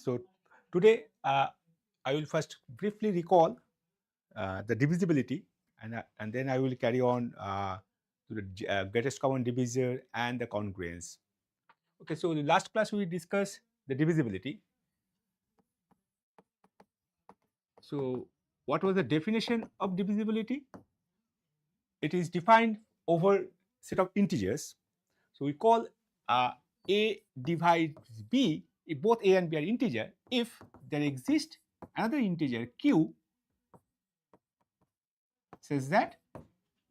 So today I will first briefly recall the divisibility, and then I will carry on to the greatest common divisor and the congruence. Okay, so in the last class we discussed the divisibility. So what was the definition of divisibility? It is defined over set of integers. So we call a divides b, if both a and b are integer, if there exists another integer q says that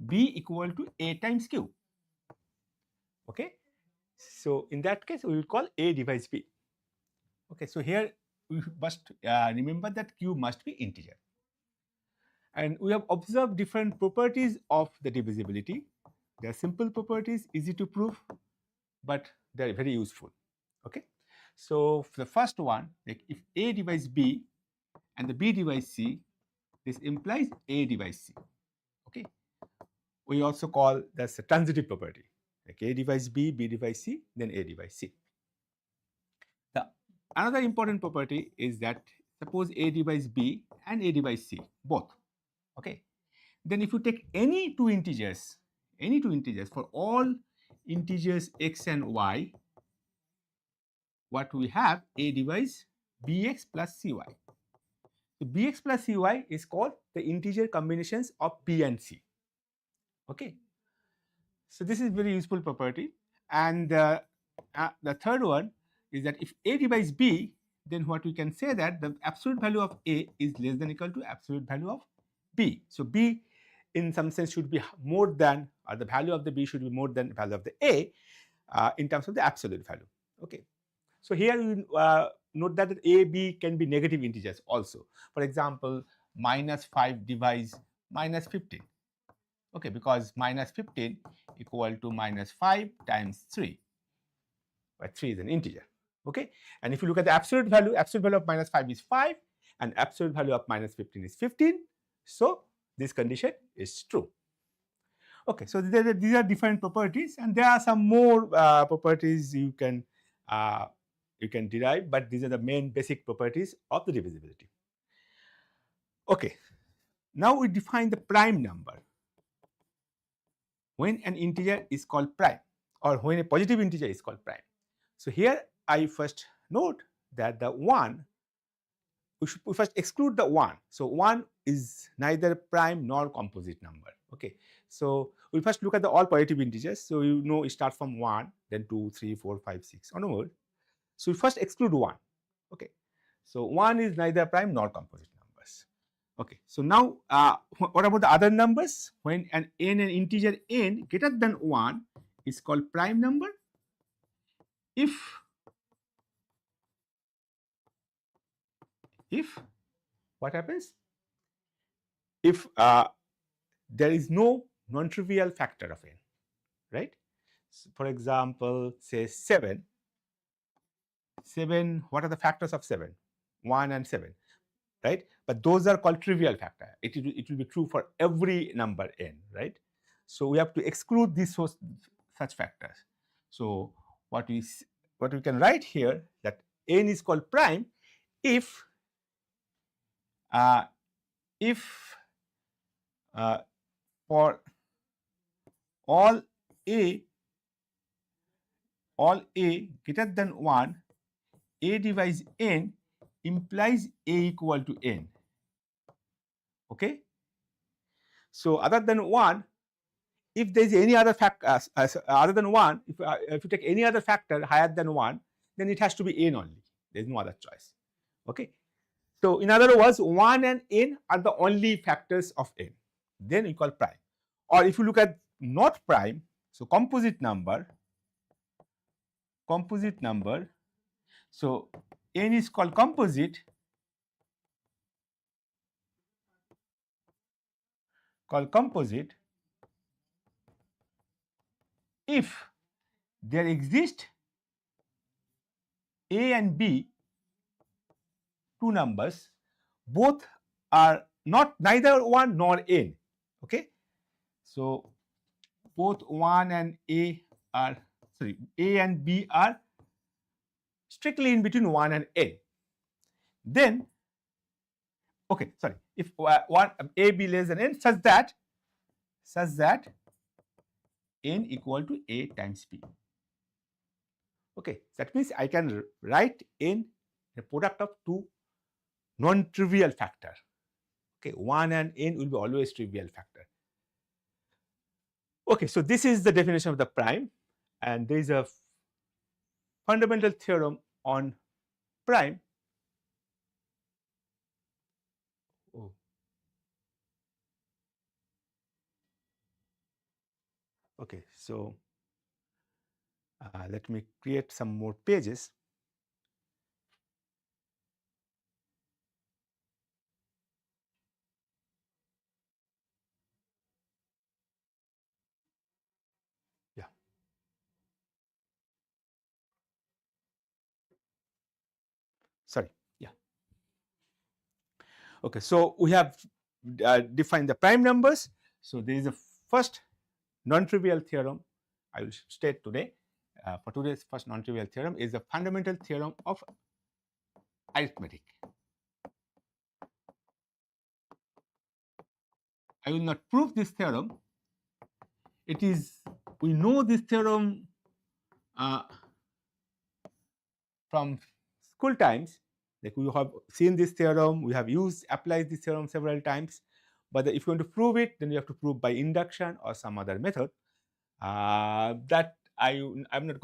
b equal to a times q. Okay, so in that case we will call a divides b. Okay, so here we must remember that q must be integer, and we have observed different properties of the divisibility. They are simple properties, easy to prove, but they are very useful. Okay, so for the first one, like if a divides b and the b divides c, this implies a divides c. Okay, we also call that's a transitive property, like a divides b, b divides c, then a divides c. The another important property is that suppose a divides b and a divides c both. Okay, then if you take any two integers for all integers x and y, what we have, a divides bx plus cy. So bx plus cy is called the integer combinations of b and c. Okay, so this is very useful property. And the third one is that if a divides b, then what we can say that the absolute value of a is less than or equal to absolute value of b. So b in some sense should be more than, or the value of the b should be more than the value of the a in terms of the absolute value. Okay, so here you note that a, b can be negative integers also. For example, minus 5 divides minus 15. Okay, because minus 15 equal to minus 5 times 3, where 3 is an integer. Okay, and if you look at the absolute value of minus 5 is 5, and absolute value of minus 15 is 15. So this condition is true. Okay, so these are different properties, and there are some more properties you can derive, but these are the main basic properties of the divisibility. Okay, now we define the prime number. When an integer is called prime, or when a positive integer is called prime. So here I first note that the 1, we first exclude the 1. So 1 is neither prime nor composite number. Okay, so we first look at the all positive integers. So you know it starts from 1, then 2, 3, 4, 5, 6 onward. So we first exclude 1. Okay, so 1 is neither prime nor composite numbers. Okay, so now what about the other numbers? When an integer n greater than 1 is called prime number if what happens? If there is no non-trivial factor of n, right? So for example, say 7. What are the factors of 7? 1 and 7, right? But those are called trivial factor. It will be true for every number n, right? So we have to exclude these such factors. So what we can write here, that n is called prime if for all a greater than 1, a divides n implies a equal to n. Okay, so other than 1, if there is any other factor other than 1, if you take any other factor higher than 1, then it has to be n only. There is no other choice. Okay, so in other words, 1 and n are the only factors of n. Then we call prime. Or if you look at not prime, so composite number. So n is called composite if there exist a and b, two numbers, both are neither 1 nor n. Okay, so both 1 and a and b are strictly in between 1 and n. then okay, sorry, if one a be less than n such that n equal to a times b. Okay, that means I can write n the product of two non-trivial factor. Okay, 1 and n will be always trivial factor. Okay, so this is the definition of the prime, and there is a fundamental theorem on prime. Oh. Okay, so let me create some more pages. Yeah. Sorry. Yeah. Okay, so we have defined the prime numbers. So there is a first non-trivial theorem I will state today. For today's first non-trivial theorem is the fundamental theorem of arithmetic. I will not prove this theorem. It is, we know this theorem from school times. Like we have seen this theorem, we have applied this theorem several times. But if you want to prove it, then you have to prove by induction or some other method. That I will not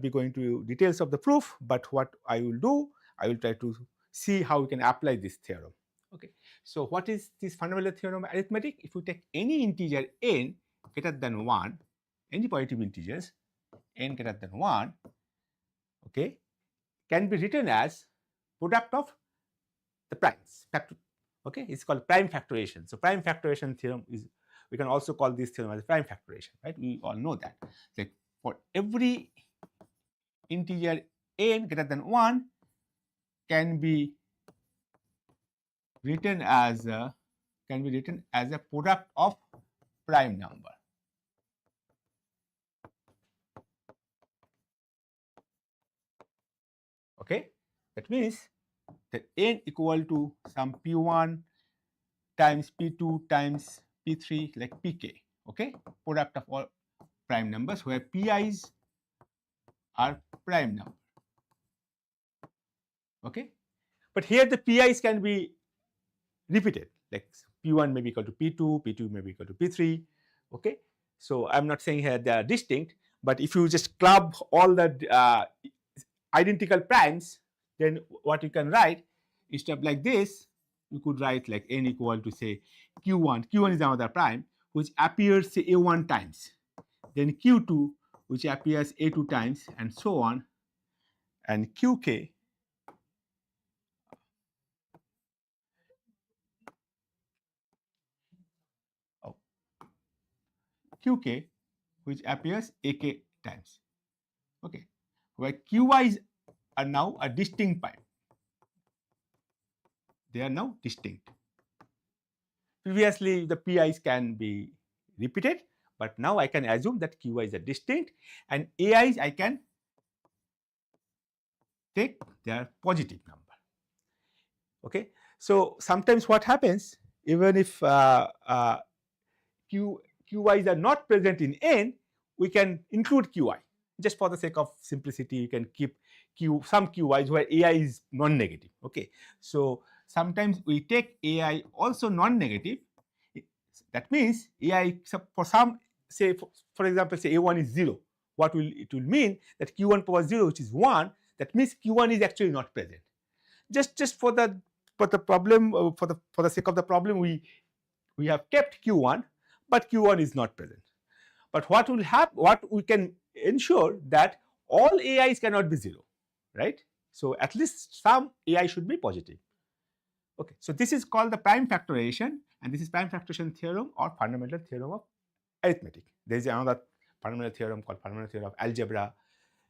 be going to details of the proof, but what I will do, I will try to see how we can apply this theorem. Okay, so what is this fundamental theorem of arithmetic? If you take any integer n greater than 1, any positive integers n greater than 1, okay, can be written as product of the primes. Okay, it's called prime factorization. So prime factorization theorem is, we can also call this theorem as prime factorization, right? We all know that. Like for every integer n greater than 1 can be written as a product of prime number. Okay, that means that n equal to some p1 times p2 times p3 like pk. Okay, product of all prime numbers where pi's are prime number. Okay, but here the pi's can be repeated, like p1 may be equal to p2, p2 may be equal to p3. Okay, so I'm not saying here they are distinct, but if you just club all the identical primes, then what you can write instead of like this, you could write like n equal to say q1. Q1 is another prime which appears say a1 times, then q2 which appears a2 times, and so on, and qk qk which appears ak times. Okay, where qy's are now a distinct prime. They are now distinct. Previously, the pi's can be repeated, but now I can assume that qy's are distinct, and ai's I can take their positive number. Okay, so sometimes what happens, even if qy's are not present in n, we can include qi. Just for the sake of simplicity, you can keep some qy's where ai is non-negative. Okay, so sometimes we take ai also non-negative. That means ai for some, say for example, say a1 is 0. What will it will mean that q1 power 0, which is 1, that means q1 is actually not present. Just for the problem, for the sake of the problem, we have kept q1, but q1 is not present. But what will happen, what we can ensure that all ai's cannot be 0, right? So at least some ai should be positive. Okay, so this is called the prime factorization, and this is prime factorization theorem or fundamental theorem of arithmetic. There is another fundamental theorem called fundamental theorem of algebra.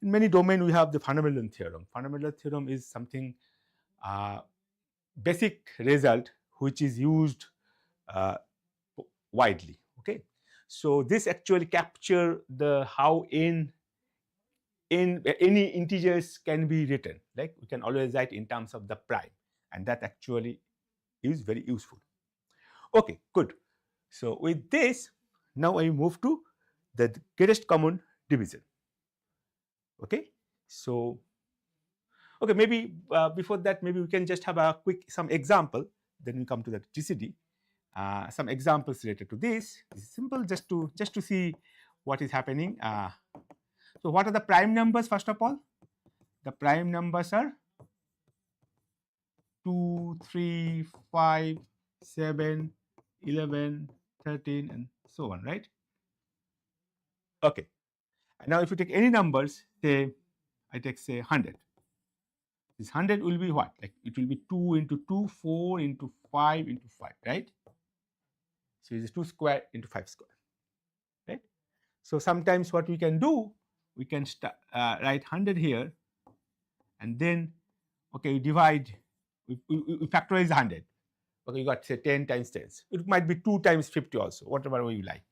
In many domains, we have the fundamental theorem. Fundamental theorem is something basic result which is used widely. Okay, so this actually capture the how n any integers can be written, like we can always write in terms of the prime, and that actually is very useful. Okay, good. So with this, now I move to the greatest common divisor. Okay, so okay, maybe before that, maybe we can just have a quick some example, then we come to the GCD. Some examples related to this. This is simple, just to see what is happening. So what are the prime numbers? First of all, the prime numbers are 2, 3, 5, 7, 11, 13, and so on, right? Okay. And now if you take any numbers, say I take say 100. This 100 will be what? Like it will be 2 into 2, 4 into 5 into 5, right? So it is 2 square into 5 square, right? So sometimes what we can do, we can write 100 here, and then okay, we divide, we factorize 100. Okay, you got say 10 times 10. It might be 2 times 50 also, whatever way you like.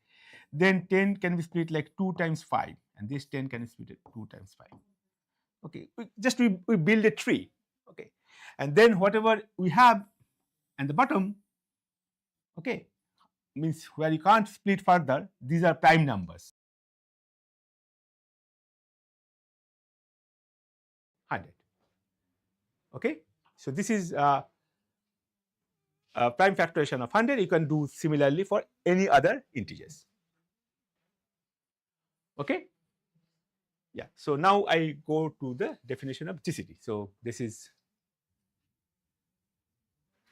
Then 10 can be split like 2 times 5, and this 10 can be split 2 times 5. Okay, we build a tree. Okay, and then whatever we have at the bottom, okay, means where you can't split further, these are prime numbers. 100. Okay, so this is prime factorization of 100. You can do similarly for any other integers. Okay, yeah. So now I go to the definition of GCD. So this is,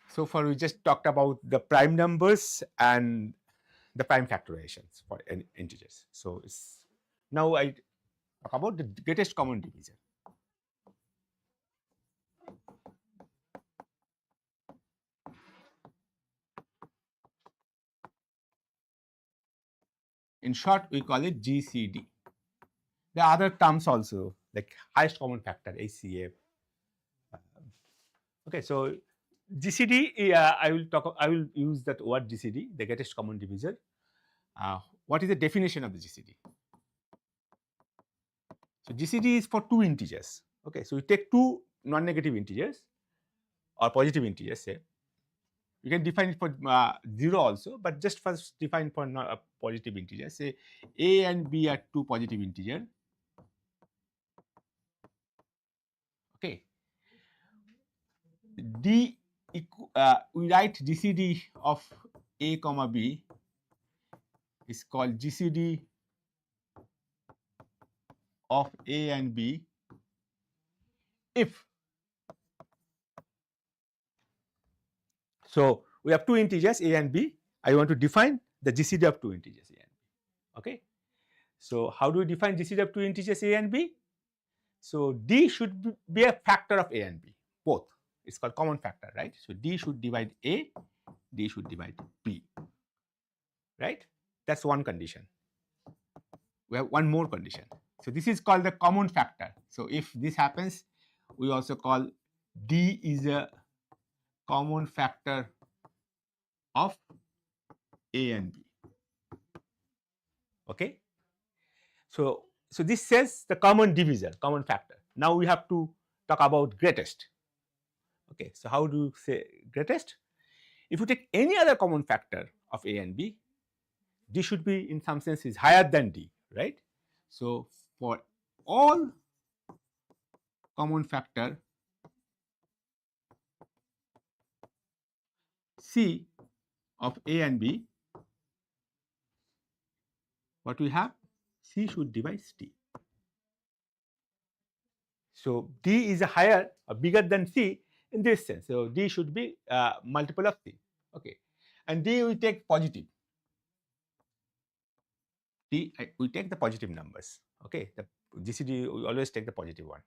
so far we just talked about the prime numbers and the prime factorizations for integers. So now I talk about the greatest common divisor. In short, we call it GCD. There are other terms also, like highest common factor, HCF. Okay, so GCD, I will use that word GCD, the greatest common divisor. What is the definition of the GCD? So GCD is for two integers. Okay, so we take two non-negative integers or positive integers, say. You can define it for 0 also, but just first define for positive integers. Say A and B are two positive integers. Okay. We write GCD of A comma B is called GCD of A and B if, so we have two integers A and B. I want to define the GCD of two integers A and B. Okay. So how do we define GCD of two integers A and B? So D should be a factor of A and B, both. It's called common factor, right? So D should divide A, D should divide B, right? That's one condition. We have one more condition. So this is called the common factor. So if this happens, we also call D is a common factor of A and B. Okay. So this says the common divisor, common factor. Now we have to talk about greatest. Okay, so how do you say greatest? If you take any other common factor of A and B, D should be in some sense is higher than D, right? So for all common factor C of A and B, what we have, C should divide D. So D is a higher or bigger than C in this sense. So D should be multiple of C. Okay, and D we take positive. D we take the positive numbers. Okay, the GCD we always take the positive one.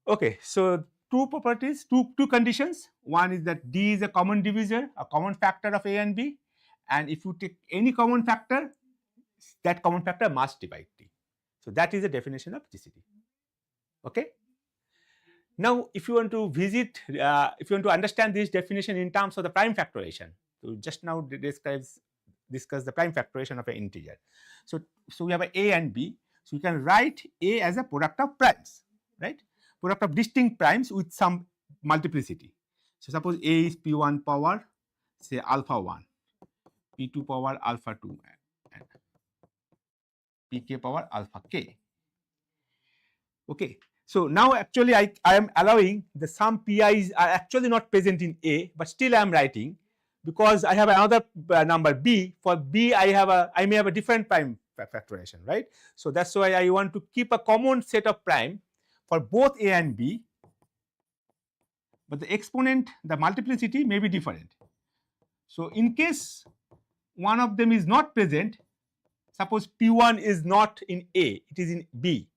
Okay, so two properties, two conditions. One is that D is a common divisor, a common factor of A and B, and if you take any common factor, that common factor must divide D. So that is the definition of GCD. Okay. Now, if you want to if you want to understand this definition in terms of the prime factorization, so just now discuss the prime factorization of an integer. So we have a and B. So you can write A as a product of primes, right? Product of distinct primes with some multiplicity. So suppose A is P1 power, say alpha 1, P2 power alpha 2, and Pk power alpha k. Okay. So now actually I am allowing the some Pi's are actually not present in A, but still I am writing because I have another number B. For B I may have a different prime factorization, right? So that's why I want to keep a common set of prime for both A and B, but the exponent, the multiplicity may be different. So in case one of them is not present, suppose P1 is not in A, it is in B,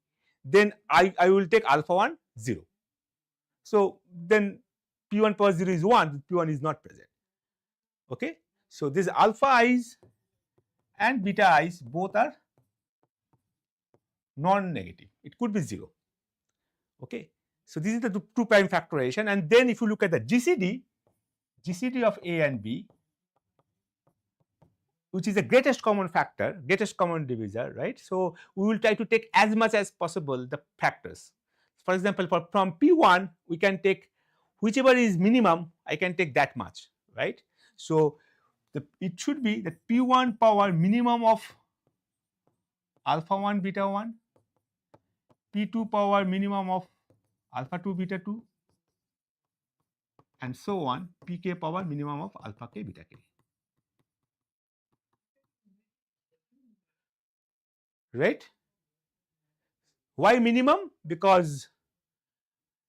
then I will take alpha 1 0. So then P1 power 0 is 1, P1 is not present. Okay. So this alpha i's and beta i's both are non-negative. It could be 0. Okay. So this is the two prime factorization. And then if you look at the GCD of A and B, which is the greatest common factor, greatest common divisor, right? So we will try to take as much as possible the factors. For example, from P1, we can take whichever is minimum, I can take that much, right? So it should be the P1 power minimum of alpha 1 beta 1, P2 power minimum of alpha 2 beta 2, and so on, Pk power minimum of alpha k beta k. Right? Why minimum? Because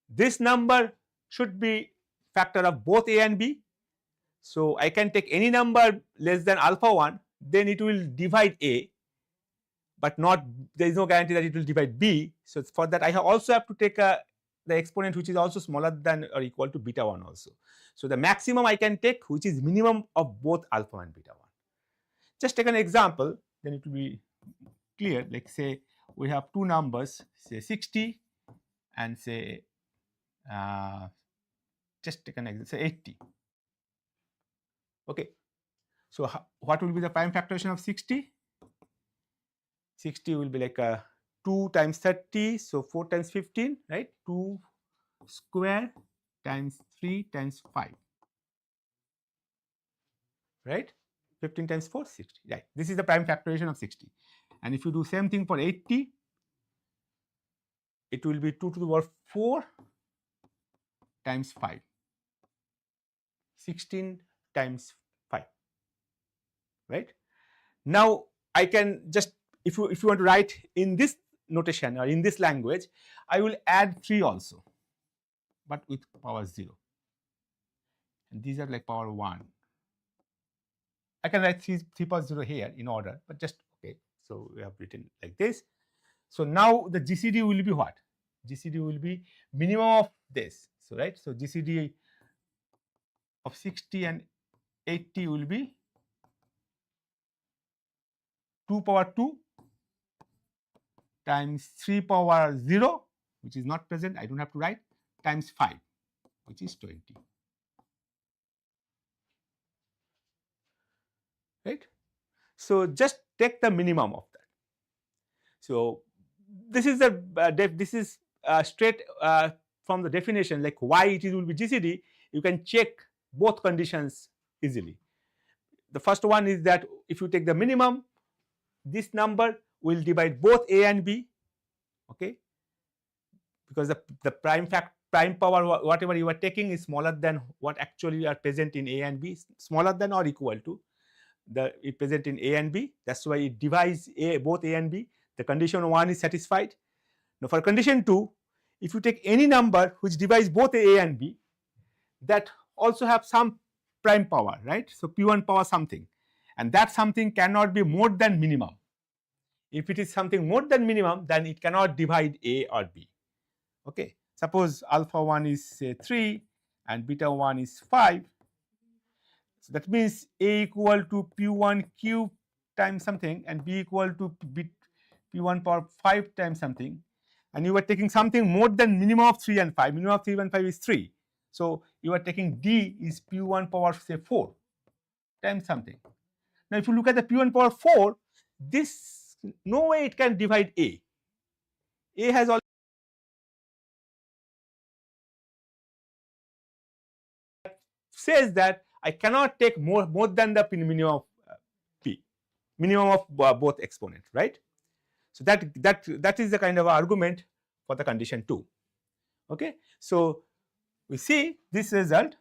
this number should be factor of both A and B. So I can take any number less than alpha 1, then it will divide A, but not, there is no guarantee that it will divide B. So for that I also have to take the exponent which is also smaller than or equal to beta 1 also. So the maximum I can take which is minimum of both alpha and beta 1. Just take an example, then it will be clear. Like say we have two numbers, say 60 and say just take an example, say 80. Okay. So what will be the prime factorization of 60? 60 will be like 2 times 30, so 4 times 15, right? 2 square times 3 times 5, right? 15 times 4, 60, right? This is the prime factorization of 60. And if you do same thing for 80, it will be 2 to the power 4 times 5, 16 times 5, right? Now I can just, if you want to write in this notation or in this language, I will add 3 also, but with power 0. And these are like power 1. I can write 3 power 0 here in order, but just okay. So we have written like this. So now the GCD will be what? GCD will be minimum of this. So right. So GCD of 60 and 80 will be 2 power 2 times 3 power 0, which is not present, I don't have to write, times 5, which is 20. Right? So just take the minimum of that. So this is the straight from the definition, like why it will be GCD. You can check both conditions easily. The first one is that if you take the minimum, this number will divide both A and B, okay, because the prime power whatever you are taking is smaller than what actually are present in A and B, smaller than or equal to it present in A and B. That's why it divides both A and B. The condition 1 is satisfied. Now for condition 2, if you take any number which divides both A and B, that also have some prime power, right? So P1 power something, and that something cannot be more than minimum. If it is something more than minimum, then it cannot divide A or B. Okay. Suppose alpha 1 is say 3 and beta 1 is 5. So that means A equal to P1 cube times something and B equal to P1 power 5 times something. And you are taking something more than minimum of 3 and 5. Minimum of 3 and 5 is 3. So you are taking D is P1 power say 4 times something. Now if you look at the P1 power 4, this no way it can divide A. A has already says that I cannot take more than the minimum of p, minimum of both exponents, right? So that is the kind of argument for the condition 2. Okay, so we see this result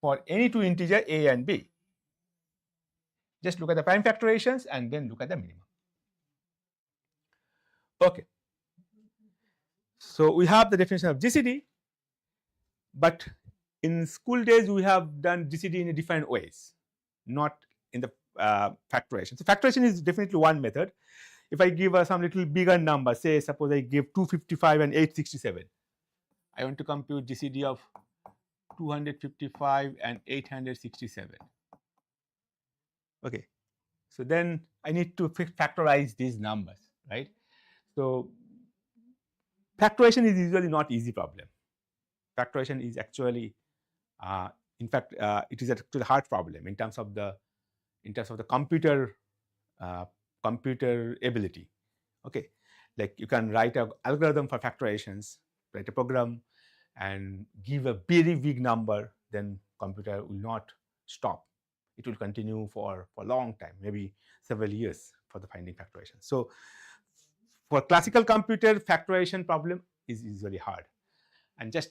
for any two integer a and b. Just look at the prime factorations and then look at the minimum. Okay, so we have the definition of GCD, but in school days we have done GCD in different ways, not in the factoration. So factoration is definitely one method. If I give some little bigger number, say suppose I give 255 and 867, I want to compute GCD of 255 and 867. Okay, so then I need to factorize these numbers, right? So factoration is usually not easy problem. Factoration is actually, in fact, it is actually a hard problem in terms of the computer computer ability. Okay, like you can write an algorithm for factorations, write a program, and give a very big number, then computer will not stop. It will continue for a long time, maybe several years for the finding factoration. So for classical computer, factoration problem is usually hard. And just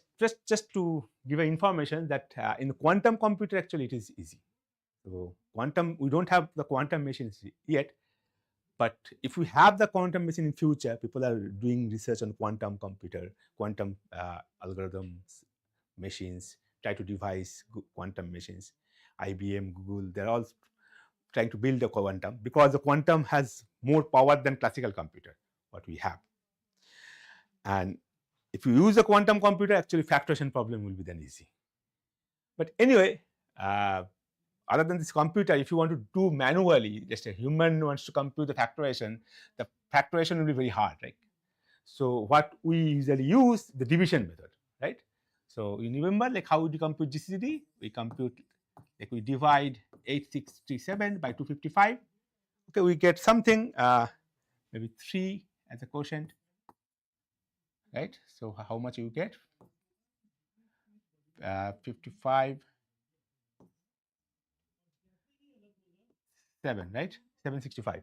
to give an information that in quantum computer actually it is easy. So quantum, we don't have the quantum machines yet, but if we have the quantum machine in future, people are doing research on quantum computer, quantum algorithms, machines, try to devise quantum machines. IBM, Google, they're all trying to build a quantum because the quantum has more power than classical computer, what we have. And if you use a quantum computer, actually factoration problem will be then easy. But anyway, other than this computer, if you want to do manually, just a human wants to compute the factoration will be very hard, right? So what we usually use, the division method, right? So you remember like how would you compute GCD? We compute, like we divide 867 by 255. Okay, we get something, maybe 3 as a quotient, right? So how much you get? 55, 7, right? 765,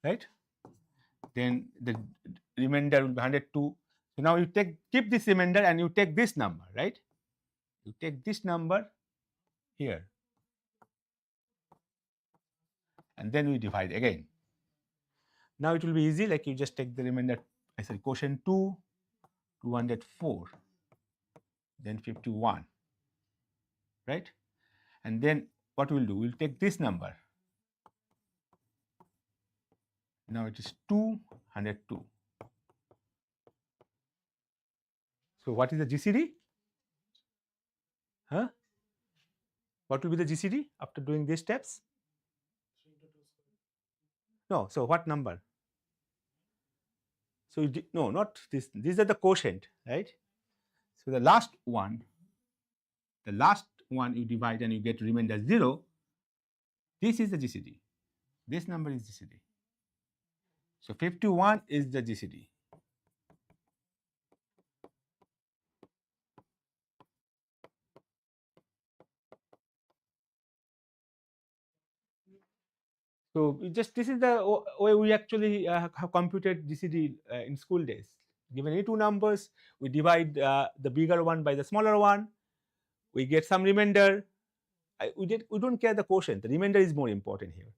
right? Then the remainder will be 102. So now you keep this remainder and you take this number, right? You take this number here, and then we divide again. Now it will be easy, like you just take the remainder, I said quotient 2, 204, then 51, right? And then what we'll do, we'll take this number. Now it is 202. So what is the GCD? Huh? What will be the GCD after doing these steps? No, so what number? So no, not this. These are the quotient, right? So the last one you divide and you get remainder 0. This is the GCD. This number is GCD. So 51 is the GCD. So this is the way we actually have computed GCD in school days. Given any two numbers, we divide the bigger one by the smaller one. We get some remainder. We don't care the quotient. The remainder is more important here.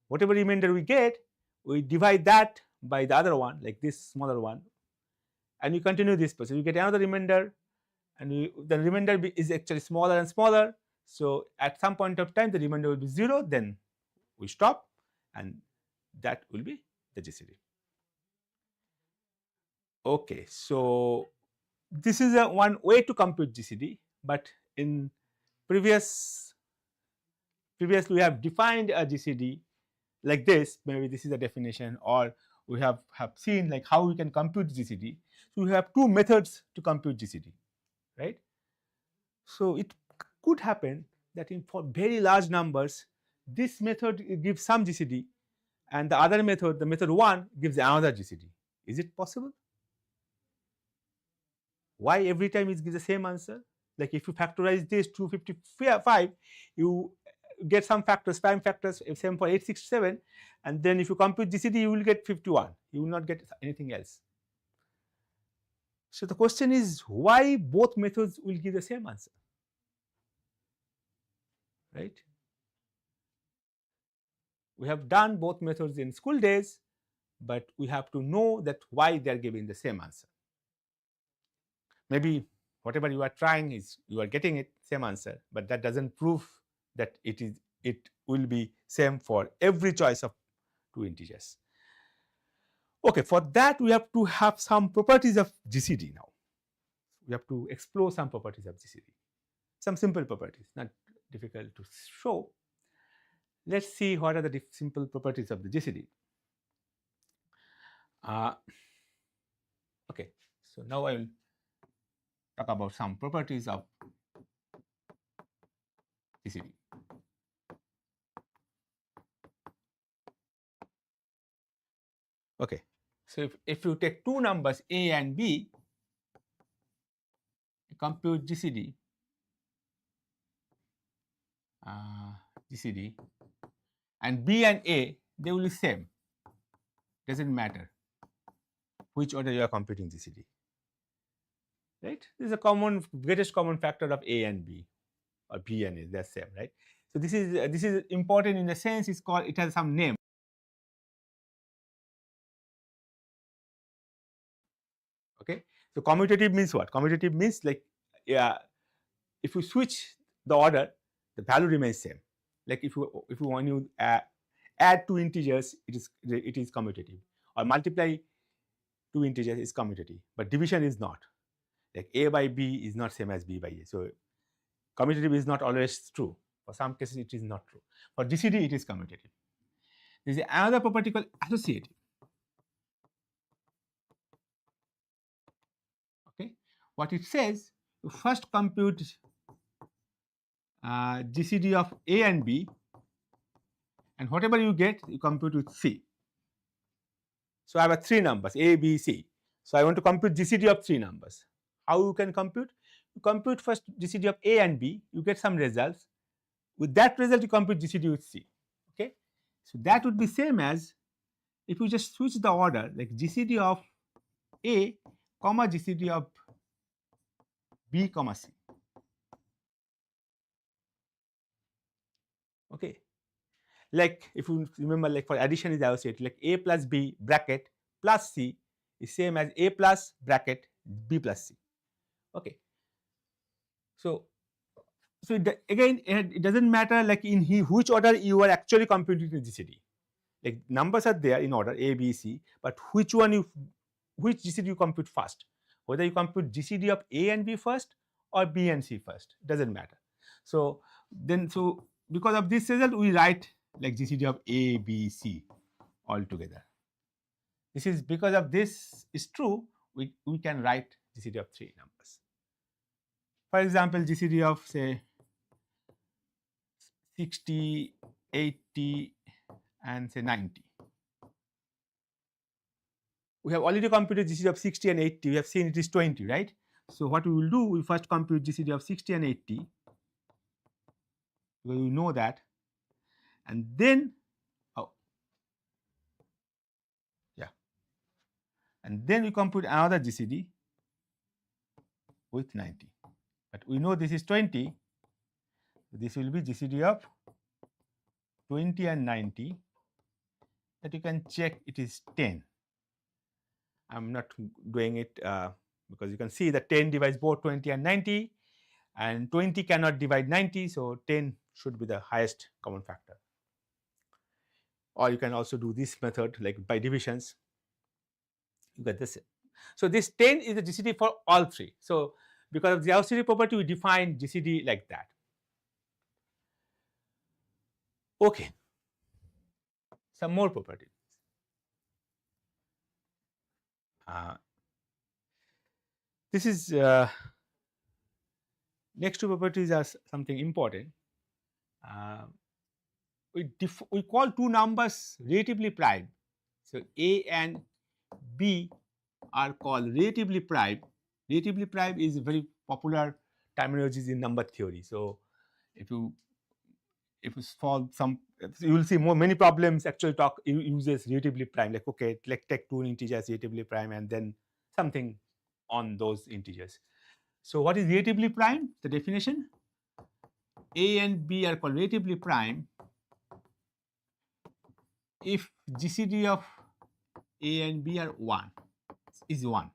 Whatever remainder we get, we divide that by the other one, like this smaller one, and you continue this process. You get another remainder, and the remainder is actually smaller and smaller. So at some point of time, the remainder will be 0. Then we stop, and that will be the GCD. Okay, so this is one way to compute GCD, but in previously we have defined a GCD like this. Maybe this is a definition, or we have seen like how we can compute GCD. So we have two methods to compute GCD, right? So it could happen that for very large numbers, this method gives some GCD, and the other method, the method 1, gives another GCD. Is it possible? Why every time it gives the same answer? Like if you factorize this 255, you get some factors, prime factors, same for 867, and then if you compute GCD, you will get 51. You will not get anything else. So the question is, why both methods will give the same answer, right? We have done both methods in school days, but we have to know that why they are giving the same answer. Maybe whatever you are trying is you are getting it same answer, but that doesn't prove that it will be same for every choice of two integers. Okay, for that we have to have some properties of GCD now. We have to explore some properties of GCD. Some simple properties, not difficult to show. Let's see what are the simple properties of the GCD. Okay, so now I will talk about some properties of GCD. Okay, so if you take two numbers A and B, compute GCD, and B and A, they will be same. Doesn't matter which order you are computing GCD. Right? This is a greatest common factor of A and B, or B and A. They're same, right? So this is important in the sense it has some name. Okay. So commutative means what? Commutative means like if you switch the order, the value remains same. Like if you want to add two integers, it is commutative, or multiply two integers is commutative, but division is not. Like A by B is not same as B by A. So commutative is not always true. For some cases, it is not true. For GCD, it is commutative. There is another property called associative. Okay, what it says, you first compute GCD of A and B, and whatever you get, you compute with C. So I have three numbers A, B, C. So I want to compute GCD of three numbers. How you can compute? You compute first GCD of A and B. You get some results. With that result, you compute GCD with C. Okay, so that would be same as if you just switch the order, like GCD of A, comma GCD of B, comma C. Okay, like if you remember, like for addition is associated, like A plus B bracket plus C is same as A plus bracket B plus C. Okay, so again it doesn't matter like in which order you are actually computing the GCD. Like numbers are there in order A, B, C, but which GCD you compute first? Whether you compute GCD of A and B first or B and C first, doesn't matter. So because of this result, we write like GCD of A, B, C all together. This is because of this is true, we can write GCD of three numbers. For example, GCD of say 60, 80, and say 90. We have already computed GCD of 60 and 80. We have seen it is 20, right? So what we will do, we first compute GCD of 60 and 80, because we know that, and then and then we compute another GCD with 90. But we know this is 20. This will be GCD of 20 and 90. That you can check it is 10. I'm not doing it because you can see that 10 divides both 20 and 90, and 20 cannot divide 90, so 10 should be the highest common factor. Or you can also do this method like by divisions. You get this. So this 10 is the GCD for all three. So because of the associative property, we define GCD like that. Okay. Some more properties. This is next two properties are something important. we call two numbers relatively prime. So A and B are called relatively prime. Relatively prime is very popular terminology in number theory. So if you solve some, you will see many problems actually uses relatively prime, like okay, like take two integers relatively prime and then something on those integers. So what is relatively prime? The definition: A and B are called relatively prime if GCD of A and B are 1 is 1.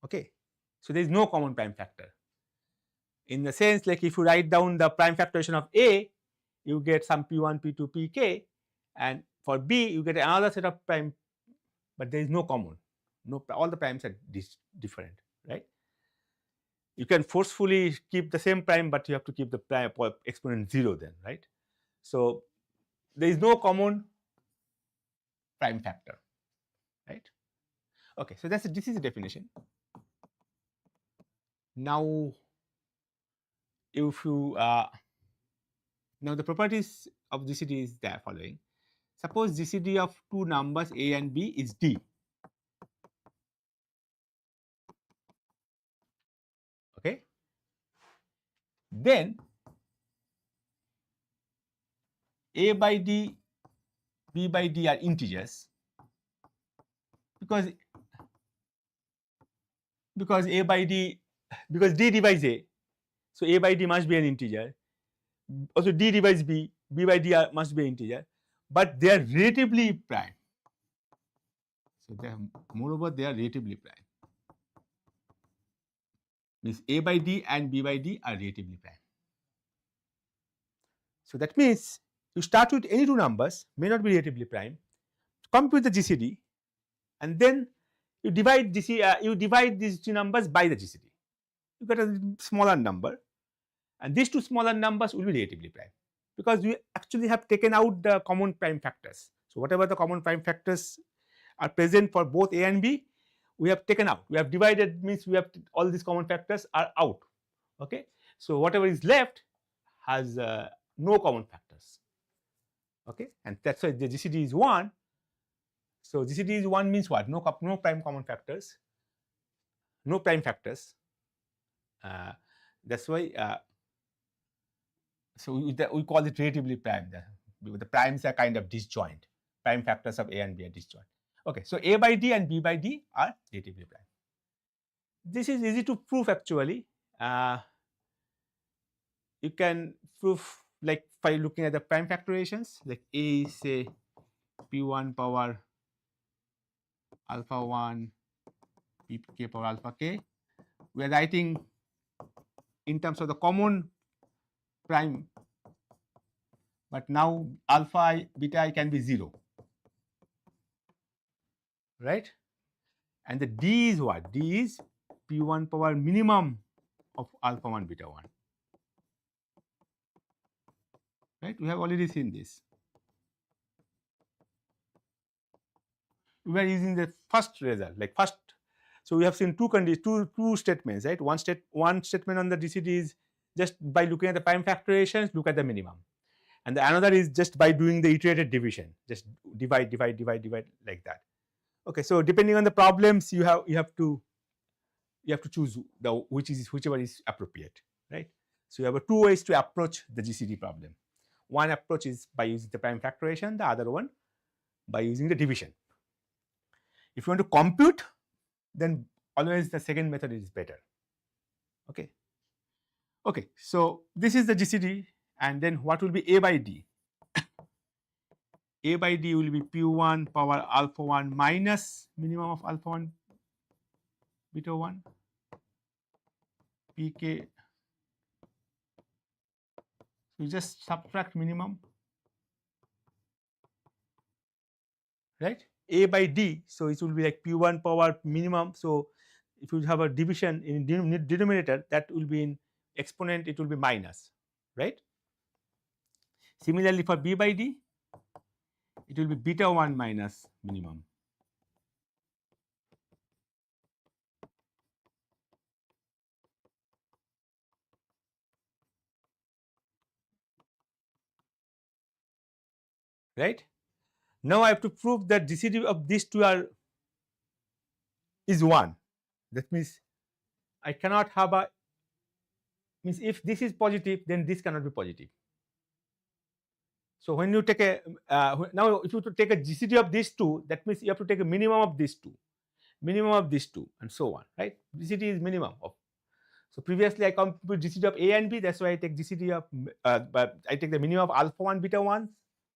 Okay, so there is no common prime factor. In the sense, like if you write down the prime factorization of A, you get some P1, P2, Pk, and for B you get another set of prime, but there is no common. No, all the primes are different, right? You can forcefully keep the same prime, but you have to keep the prime exponent 0 then, right? So there is no common prime factor, right? Okay, so this is the definition. Now, if you now the properties of GCD is the following. Suppose GCD of two numbers A and B is D. Okay, then A by D, B by D are integers because A by D, because D divides A, so A by D must be an integer. Also D divides B, B by D must be an integer, but they are relatively prime. So they are, moreover, they are relatively prime. Means A by D and B by D are relatively prime. So that means you start with any two numbers, may not be relatively prime, compute the GCD, and then you divide these two numbers by the GCD. You get a smaller number, and these two smaller numbers will be relatively prime because we actually have taken out the common prime factors. So whatever the common prime factors are present for both A and B, we have taken out. We have divided, means we have all these common factors are out. Okay, so whatever is left has no common factors. Okay, and that's why the GCD is 1. So GCD is 1 means what? No prime common factors, no prime factors. That's why so we call it relatively prime. The primes are kind of disjoint. Prime factors of A and B are disjoint. Okay, so A by D and B by D are relatively prime. This is easy to prove actually. You can prove like by looking at the prime factorizations, like A is say P1 power alpha 1 Pk power alpha k. We are writing in terms of the common prime, but now alpha I, beta I can be 0, right? And the D is what? D is P1 power minimum of alpha 1 beta 1, right? We have already seen this. We are using the first result, like first. So we have seen two statements, right? One statement on the GCD is just by looking at the prime factorizations, look at the minimum, and the another is just by doing the iterated division, just divide like that. Okay, so depending on the problems, you have to choose whichever is appropriate, right? So you have two ways to approach the GCD problem. One approach is by using the prime factorization, the other one by using the division. If you want to compute, then always the second method is better. Okay. Okay, so this is the GCD, and then what will be A by D? A by D will be P1 power alpha 1 minus minimum of alpha 1 beta 1 Pk. You just subtract minimum, right? A by D, so it will be like P1 power minimum. So if you have a division in denominator, that will be in exponent, it will be minus, right? Similarly for B by D, it will be beta 1 minus minimum. right? Now I have to prove that GCD of these two is 1. That means I cannot have a, means if this is positive, then this cannot be positive. So when you take a now if you to take a GCD of these two, that means you have to take a minimum of these two, and so on, right? GCD is minimum of. So previously I compute GCD of A and B. That's why I take GCD of but I take the minimum of alpha 1, beta 1,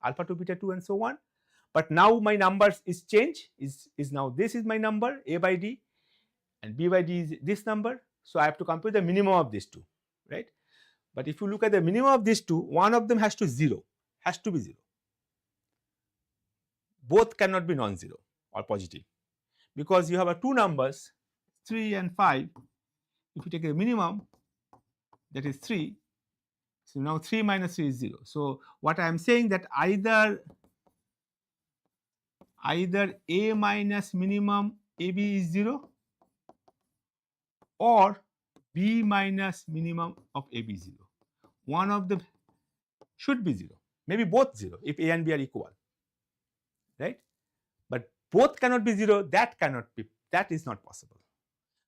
alpha 2, beta 2, and so on. But now my numbers is change. Is now this is my number A by D, and B by D is this number. So I have to compute the minimum of these two, right? But if you look at the minimum of these two, one of them has to be 0. Both cannot be non-zero or positive, because you have two numbers 3 and 5. If you take a minimum, that is 3, so now 3 minus 3 is 0. So what I am saying that either A minus minimum AB is 0, or B minus minimum of AB is 0. One of them should be 0, maybe both 0 if A and B are equal, right? But both cannot be 0. That is not possible.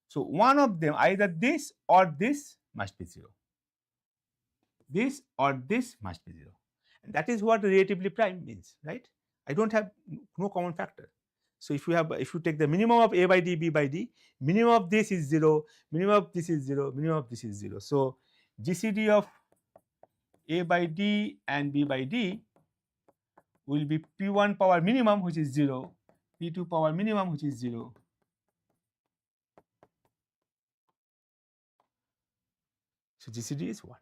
So one of them, either this or this, must be 0. This or this must be 0. And that is what relatively prime means, right? I don't have no common factor. So if you take the minimum of A by D, B by D, minimum of this is 0, minimum of this is 0, minimum of this is 0. So GCD of A by D and B by D will be P1 power minimum, which is 0, P2 power minimum, which is 0. So GCD is 1.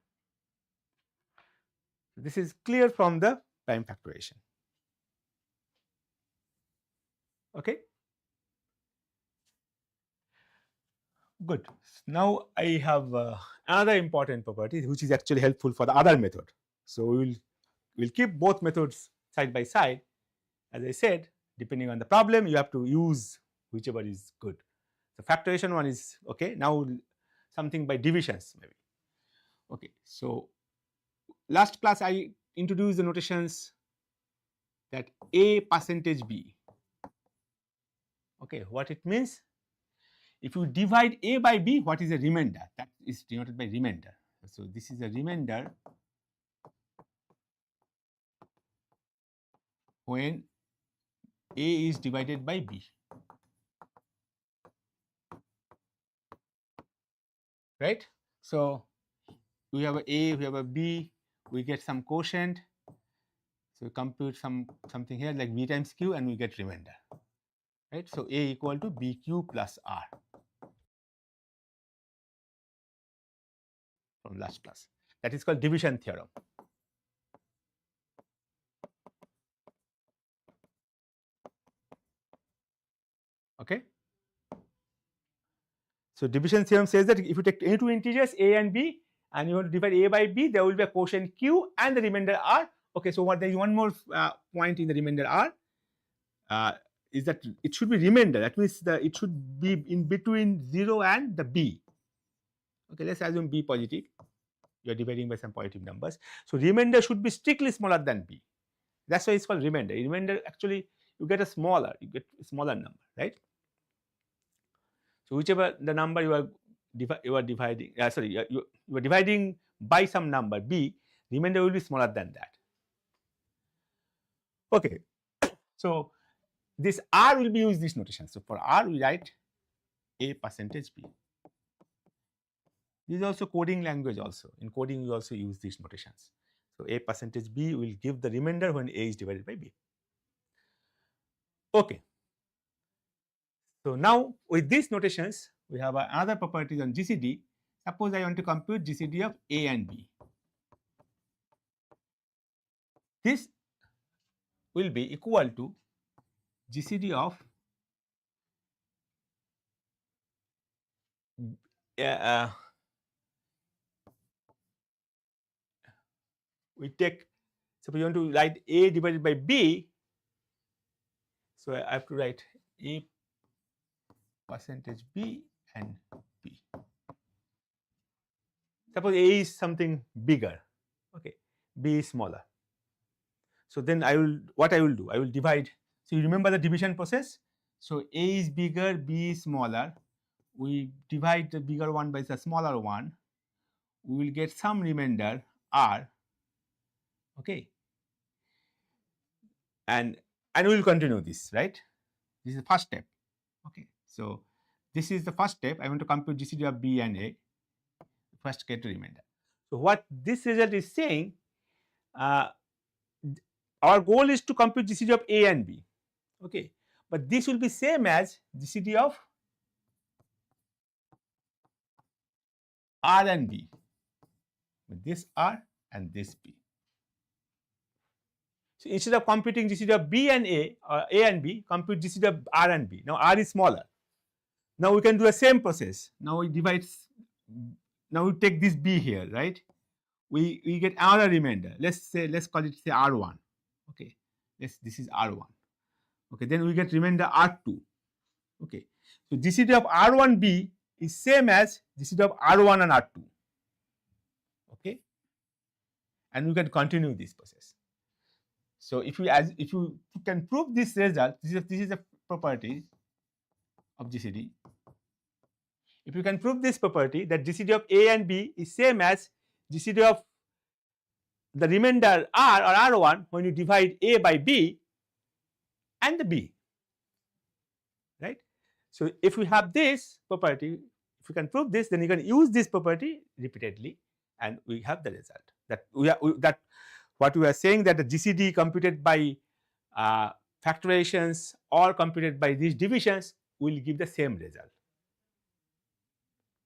This is clear from the prime factorization. Okay. Good. Now I have another important property which is actually helpful for the other method. So we'll keep both methods side by side. As I said, depending on the problem, you have to use whichever is good. The factorization one is okay. Now something by divisions maybe. Okay. So last class I introduced the notations that A percentage B. Okay, what it means? If you divide A by B, what is a remainder? That is denoted by remainder. So this is a remainder when A is divided by B. Right? So we have a A, we have a B, we get some quotient. So we compute something here like B times Q, and we get remainder. Right? So A equal to BQ plus R. From last class. That is called division theorem. Okay. So division theorem says that if you take any two integers A and B and you want to divide A by B, there will be a quotient Q and the remainder R. Okay, so there is one more point in the remainder R is that it should be remainder. That means it should be in between 0 and the B. Okay, let's assume B positive. You are dividing by some positive numbers. So remainder should be strictly smaller than B. That's why it's called remainder. Remainder actually you get a smaller number, right? So whichever the number you are dividing, you are dividing by some number B, remainder will be smaller than that. Okay, so this R will be used this notation. So for R we write A percentage B. This is also coding language also. In coding you also use these notations. So A percentage B will give the remainder when A is divided by B. Okay. So now with these notations, we have another property on GCD. Suppose I want to compute GCD of A and B. This will be equal to GCD of we take, suppose you want to write A divided by B. So I have to write A percentage B and B. Suppose A is something bigger, okay, B is smaller. So then what I will do, I will divide. So you remember the division process. So A is bigger, B is smaller. We divide the bigger one by the smaller one. We will get some remainder R. Okay. And we will continue this, right? This is the first step. Okay. So this is the first step. I want to compute GCD of B and A. First get the remainder. So what this result is saying, our goal is to compute GCD of A and B. Okay. But this will be same as GCD of R and B. This R and this B. So instead of computing GCD of B and A, or A and B, compute GCD of R and B. Now R is smaller. Now we can do the same process. Now we divide. Now we take this B here, right? We get another remainder. Let's call it say R1. Okay. This is R1. Okay. Then we get remainder R2. Okay. So GCD of R1B is same as GCD of R1 and R2. Okay. And we can continue this process. So if you can prove this result, this is a property of GCD. If you can prove this property that GCD of A and B is same as GCD of the remainder R or R1 when you divide A by B and the B, right? So if we have this property, if you can prove this, then you can use this property repeatedly, and we have the result that what we are saying, that the GCD computed by factorations or computed by these divisions will give the same result.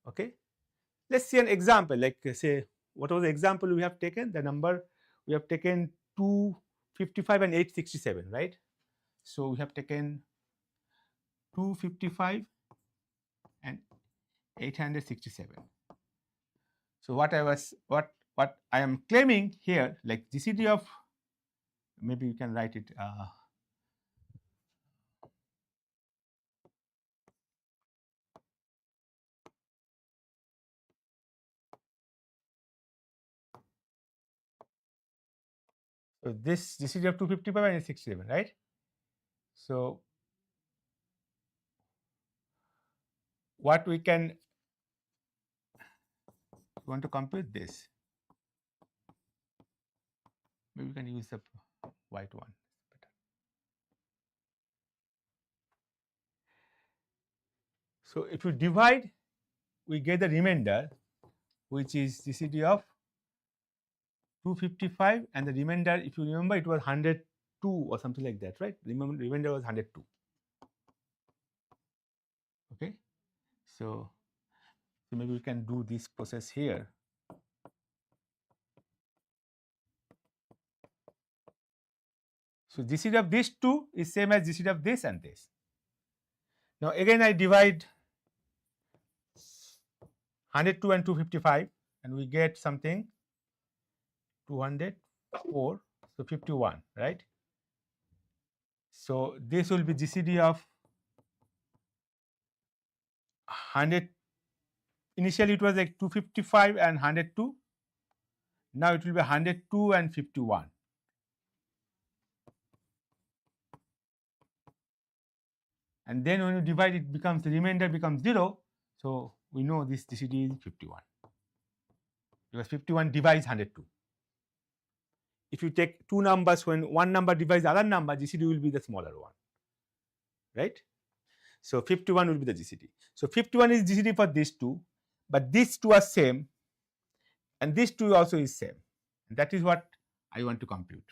Okay, let's see an example. Like say, what was the example we have taken? The number we have taken 255 and 867, right? So we have taken 255 and 867. So what I am claiming here, like GCD of, maybe you can write it. So this GCD of 255 and 867, right? So what we want to compute this. Maybe we can use the white one. So if you divide, we get the remainder, which is GCD of 255, and the remainder, if you remember, it was 102 or something like that, right? Remember, remainder was 102. Okay, so maybe we can do this process here. So GCD of these two is same as GCD of this and this. Now again I divide 102 and 255, and we get something 204, so 51, right? So this will be GCD of 100. Initially it was like 255 and 102. Now it will be 102 and 51. And then when you divide, it becomes, the remainder becomes 0. So we know this GCD is 51, because 51 divides 102. If you take two numbers, when one number divides the other number, GCD will be the smaller one, right? So 51 will be the GCD. So 51 is GCD for these two, but these two are same, and this two also is same. And that is what I want to compute.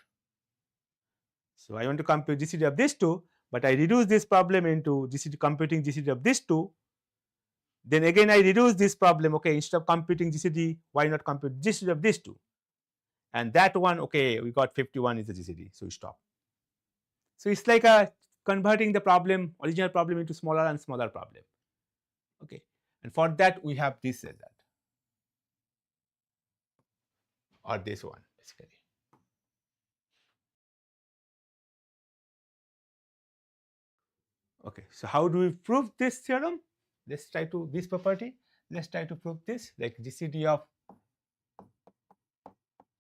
So I want to compute GCD of these two, but I reduce this problem into GCD, computing GCD of these two. Then again I reduce this problem. Okay, instead of computing GCD, why not compute GCD of these two? And that one, okay, we got 51 is the GCD, so we stop. So it's like converting the problem, original problem, into smaller and smaller problem. Okay, and for that we have this result, or this one basically. Okay, so how do we prove this theorem? Let's try to this property. Let's try to prove this, like GCD of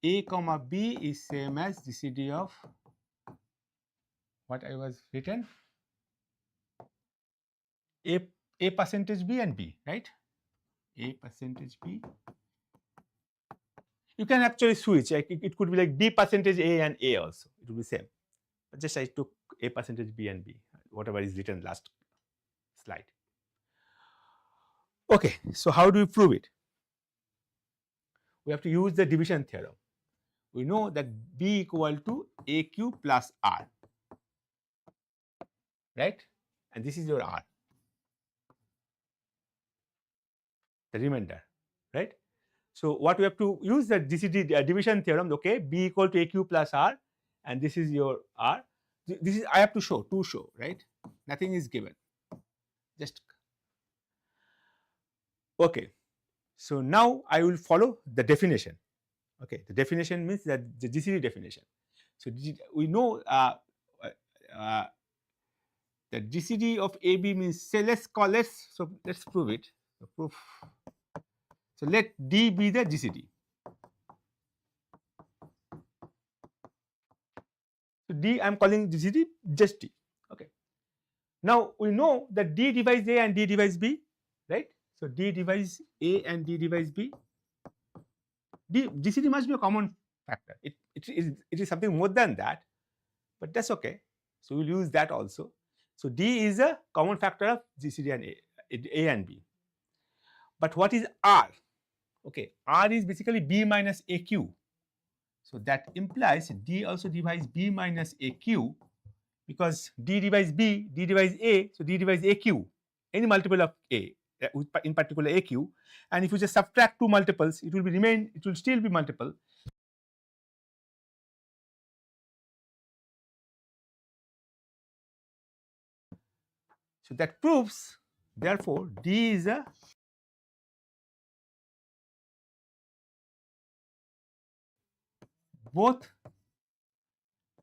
A comma B is same as GCD of what I was written, a percentage b and b, right? A percentage b. You can actually switch. Like it could be like b percentage a and a also. It will be same. But just I took a percentage b and b, whatever is written last slide. Okay, so how do we prove it? We have to use the division theorem. We know that b equal to aq plus r, right? And this is your r, the remainder, right? So what we have to use the GCD division theorem, okay? B equal to aq plus r, and this is your r. This is I have to show, right? Nothing is given. Just okay. So now I will follow the definition. Okay, the definition means that the GCD definition. So we know that GCD of AB means, say, let's prove it. So proof. So let D be the GCD. So D I'm calling GCD just D. Okay. Now we know that D divides A and D divides B, right? So D divides A and D divides B. GCD must be a common factor. It is something more than that, but that's okay. So we'll use that also. So D is a common factor of GCD and A and B. But what is R? Okay, R is basically B minus AQ. So that implies D also divides B minus AQ, because D divides B, D divides A, so D divides AQ, any multiple of A, in particular AQ. And if you just subtract two multiples, it will still be multiple. So that proves, therefore, D is a both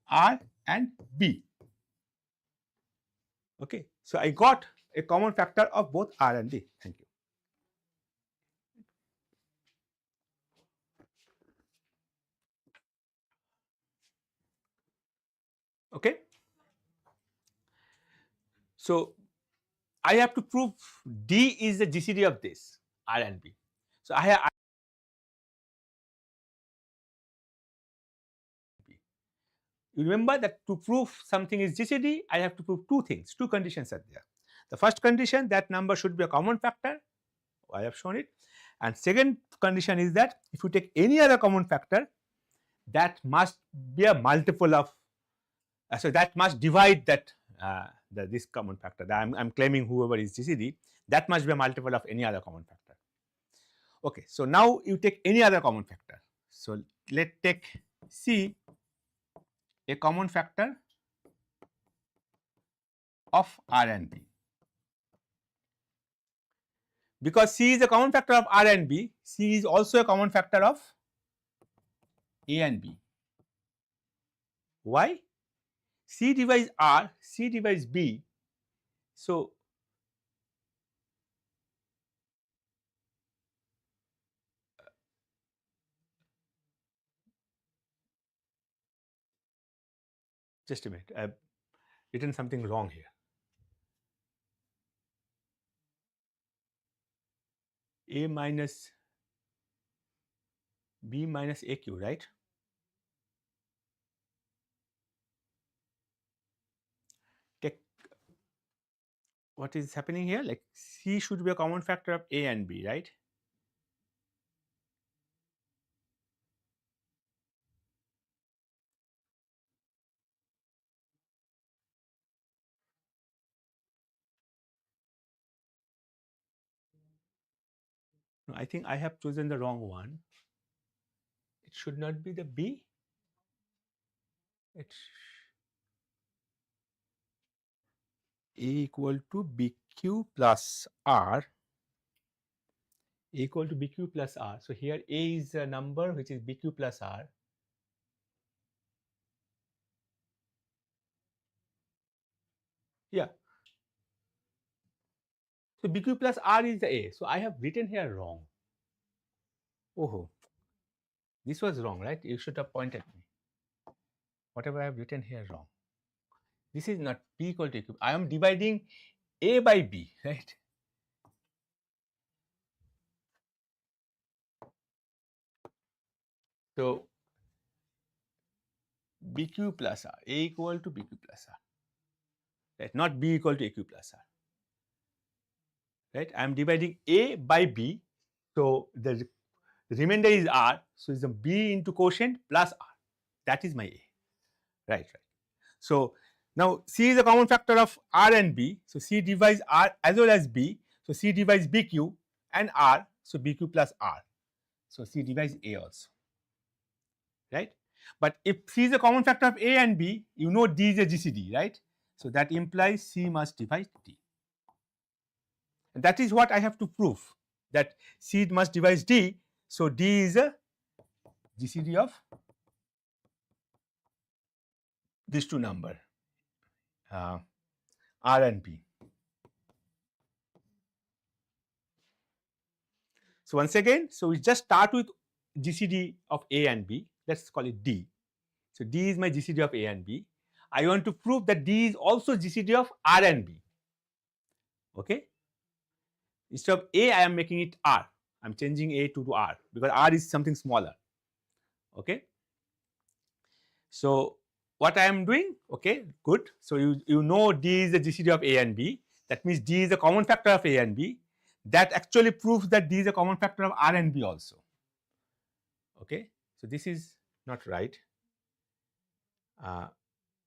R and B. Okay, so I got a common factor of both R and D. Thank you. Okay, so I have to prove D is the GCD of this R and B. So I have you remember that to prove something is GCD, I have to prove two things, two conditions are there. The first condition, that number should be a common factor. I have shown it. And second condition is that if you take any other common factor, that must be a multiple of, so that must divide that this common factor that I'm claiming whoever is GCD, that must be a multiple of any other common factor. Okay, so now you take any other common factor. So let's take C, a common factor of R and B. Because C is a common factor of R and B, C is also a common factor of A and B. Why? C divides R, C divides B. So just a minute, I've written something wrong here. A minus B minus AQ, right? Take what is happening here, like C should be a common factor of A and B, right? No, I think I have chosen the wrong one. It should not be the B. It's A equal to BQ plus R. A equal to BQ plus R. So here A is a number which is BQ plus R. Yeah. So BQ plus R is the A. So I have written here wrong. Oh, this was wrong, right? You should have pointed me. Whatever I have written here wrong. This is not B equal to A cube. I am dividing A by B, right? So BQ plus R, A equal to BQ plus R, right? Not B equal to AQ plus R, right? I am dividing A by B, so the remainder is R, so it's a B into quotient plus R. That is my A, right? So now C is a common factor of R and B, so C divides R as well as B, so C divides BQ and R, so BQ plus R, so C divides A also, right? But if C is a common factor of A and B, you know D is a GCD, right? So that implies C must divide D. And that is what I have to prove, that C must divide D. So D is a GCD of these two numbers, R and B. So once again, so we just start with GCD of A and B. Let's call it D. So D is my GCD of A and B. I want to prove that D is also GCD of R and B. Okay. Instead of A, I am making it R. I'm changing A to R because R is something smaller. Okay. So what I am doing, okay, good. So you know D is the GCD of A and B. That means D is a common factor of A and B. That actually proves that D is a common factor of R and B also. Okay. So this is not right.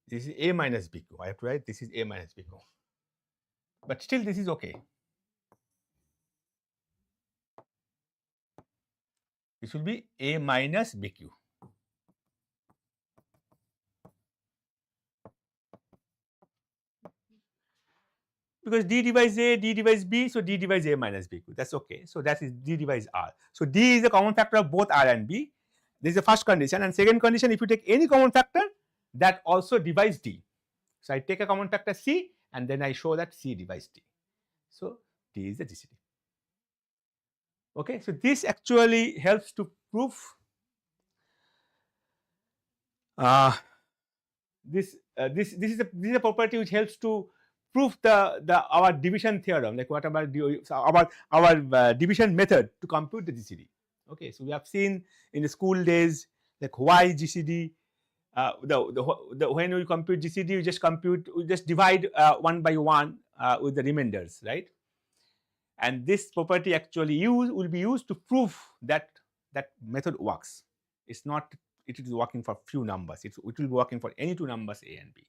This is A minus BQ. I have to write this is A minus BQ. But still this is okay. This will be A minus BQ. Because D divides A, D divides B, so D divides A minus BQ. That's okay. So that is D divides R. So D is a common factor of both R and B. This is the first condition. And second condition, if you take any common factor, that also divides D. So I take a common factor C and then I show that C divides D. So D is the GCD. Okay, so this actually helps to prove this is a property which helps to prove our division theorem, like what about our division method to compute the GCD. Okay, so we have seen in the school days like why GCD. When we compute GCD, we just divide one by one with the remainders, right? And this property actually will be used to prove that that method works. It's not, it is working for few numbers. It will be working for any two numbers A and B.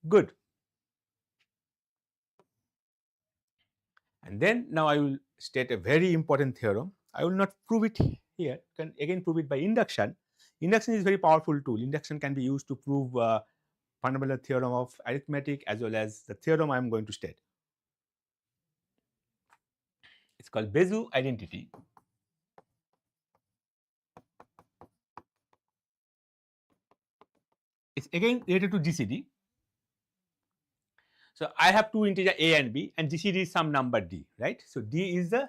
Good. And then now I will state a very important theorem. I will not prove it here. You can again prove it by induction. Induction is a very powerful tool. Induction can be used to prove fundamental theorem of arithmetic as well as the theorem I am going to state. It's called Bezout identity. It's again related to GCD. So I have two integers A and B, and GCD is some number D, right? So D is the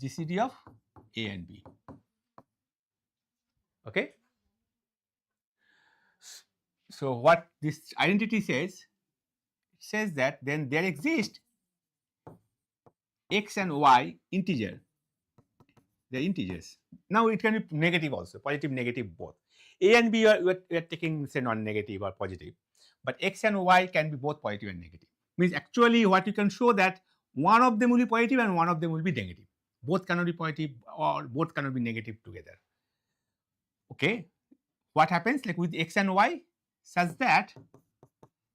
GCD of A and B. Okay. So what this identity says, it says that then there exist X and Y integer. They're integers. Now it can be negative also, positive, negative, both. A and B we are taking say non-negative or positive, but X and Y can be both positive and negative. Means actually what you can show that one of them will be positive and one of them will be negative. Both cannot be positive or both cannot be negative together. Okay. What happens like with X and Y such that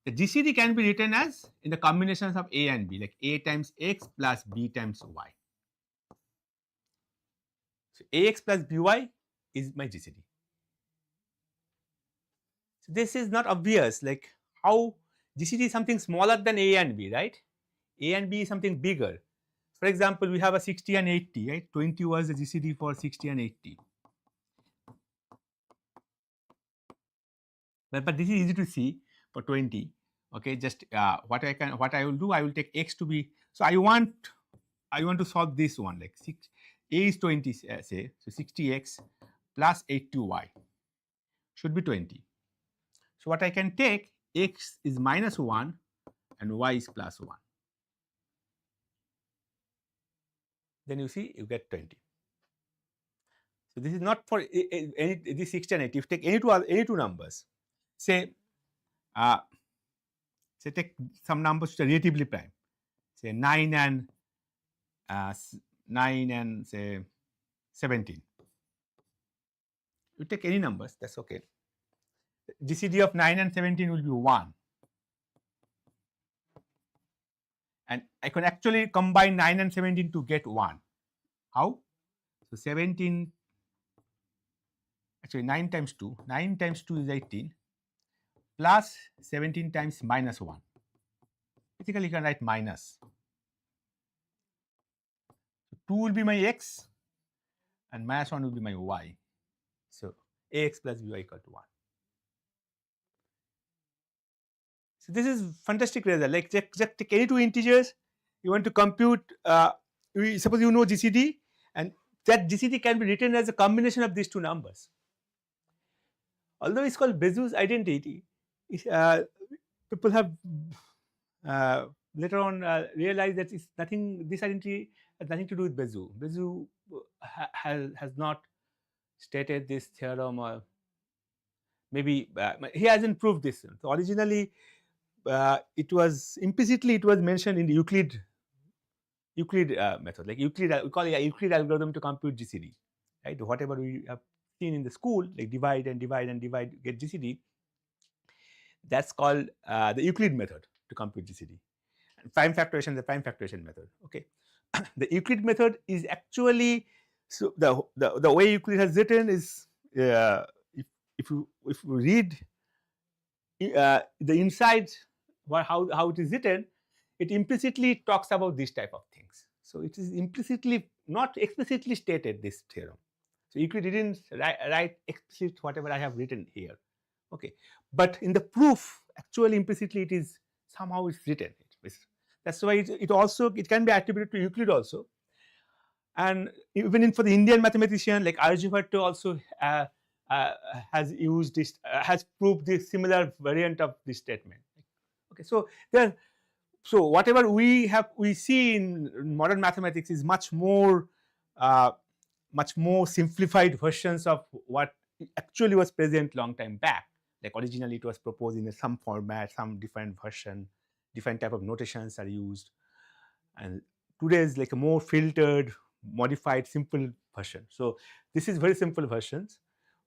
the GCD can be written as in the combinations of A and B, like A times X plus B times Y. So AX plus BY is my GCD. So this is not obvious, like how GCD is something smaller than A and B, right? A and B is something bigger. For example, we have a 60 and 80, right? 20 was the GCD for 60 and 80. But this is easy to see for 20. Okay, just what I will do, I will take X to be, so I want to solve this one, like A is 20, say, so 60X plus 80Y should be 20. So what I can take, x is -1 and y is +1. Then you see you get 20. So this is not for any this 60 and 80. If you take any two numbers, say say take some numbers which are relatively prime, say 9 and say 17. You take any numbers, that's okay. GCD of 9 and 17 will be 1. And I can actually combine 9 and 17 to get 1. How? So 17, actually 9 times 2. 9 times 2 is 18 plus 17 times -1. Basically, you can write minus. So 2 will be my x and -1 will be my y. So ax plus by equal to 1. So this is fantastic result. Like just take any two integers, you want to compute, suppose you know GCD, and that GCD can be written as a combination of these two numbers. Although it's called Bezout's identity, people have later on realized that it's nothing. This identity has nothing to do with Bezout. Bezout has not stated this theorem, or maybe he hasn't proved this. So originally, it was implicitly mentioned in the Euclid method, like Euclid. We call it a Euclid algorithm to compute GCD, right? Whatever we have seen in the school, like divide and divide and divide, get GCD. That's called the Euclid method to compute GCD. And prime factorization, the prime factorization method. Okay, the Euclid method is actually, so the way Euclid has written is, if you read the inside, how it is written, it implicitly talks about these type of things. So it is implicitly, not explicitly stated, this theorem. So Euclid didn't write explicit whatever I have written here. Okay, but in the proof, actually implicitly it is somehow it's written. That's why it can be attributed to Euclid also. And even for the Indian mathematician like Aryabhatta also has used this, has proved this similar variant of this statement. Okay, so whatever we see in modern mathematics is much more simplified versions of what actually was present long time back. Like originally it was proposed in some format, some different version, different type of notations are used, and today is like a more filtered, modified, simple version. So this is very simple versions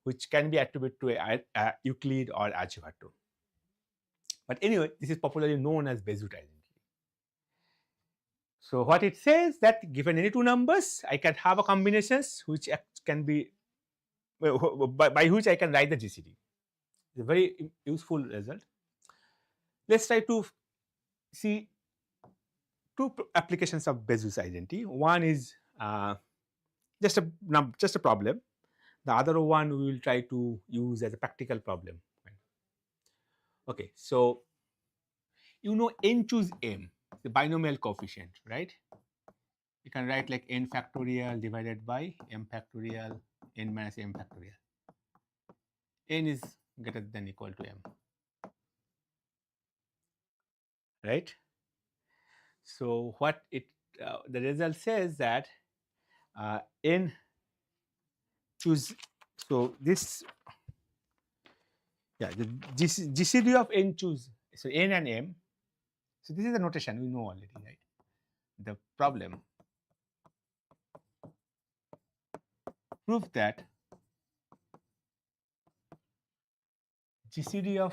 which can be attributed to a Euclid or Aryabhatta. But anyway, this is popularly known as Bezout identity. So what it says that given any two numbers, I can have a combinations which can be by which I can write the GCD. It's a very useful result. Let's try to see two applications of Bezout's identity. One is just a problem. The other one we will try to use as a practical problem. Okay, so you know n choose m, the binomial coefficient, right? You can write like n factorial divided by m factorial n minus m factorial. N is greater than equal to m, right? So what the result says that n choose, so this, yeah, the GCD of n choose, so n and m. So this is the notation we know already, right? The problem proves that GCD of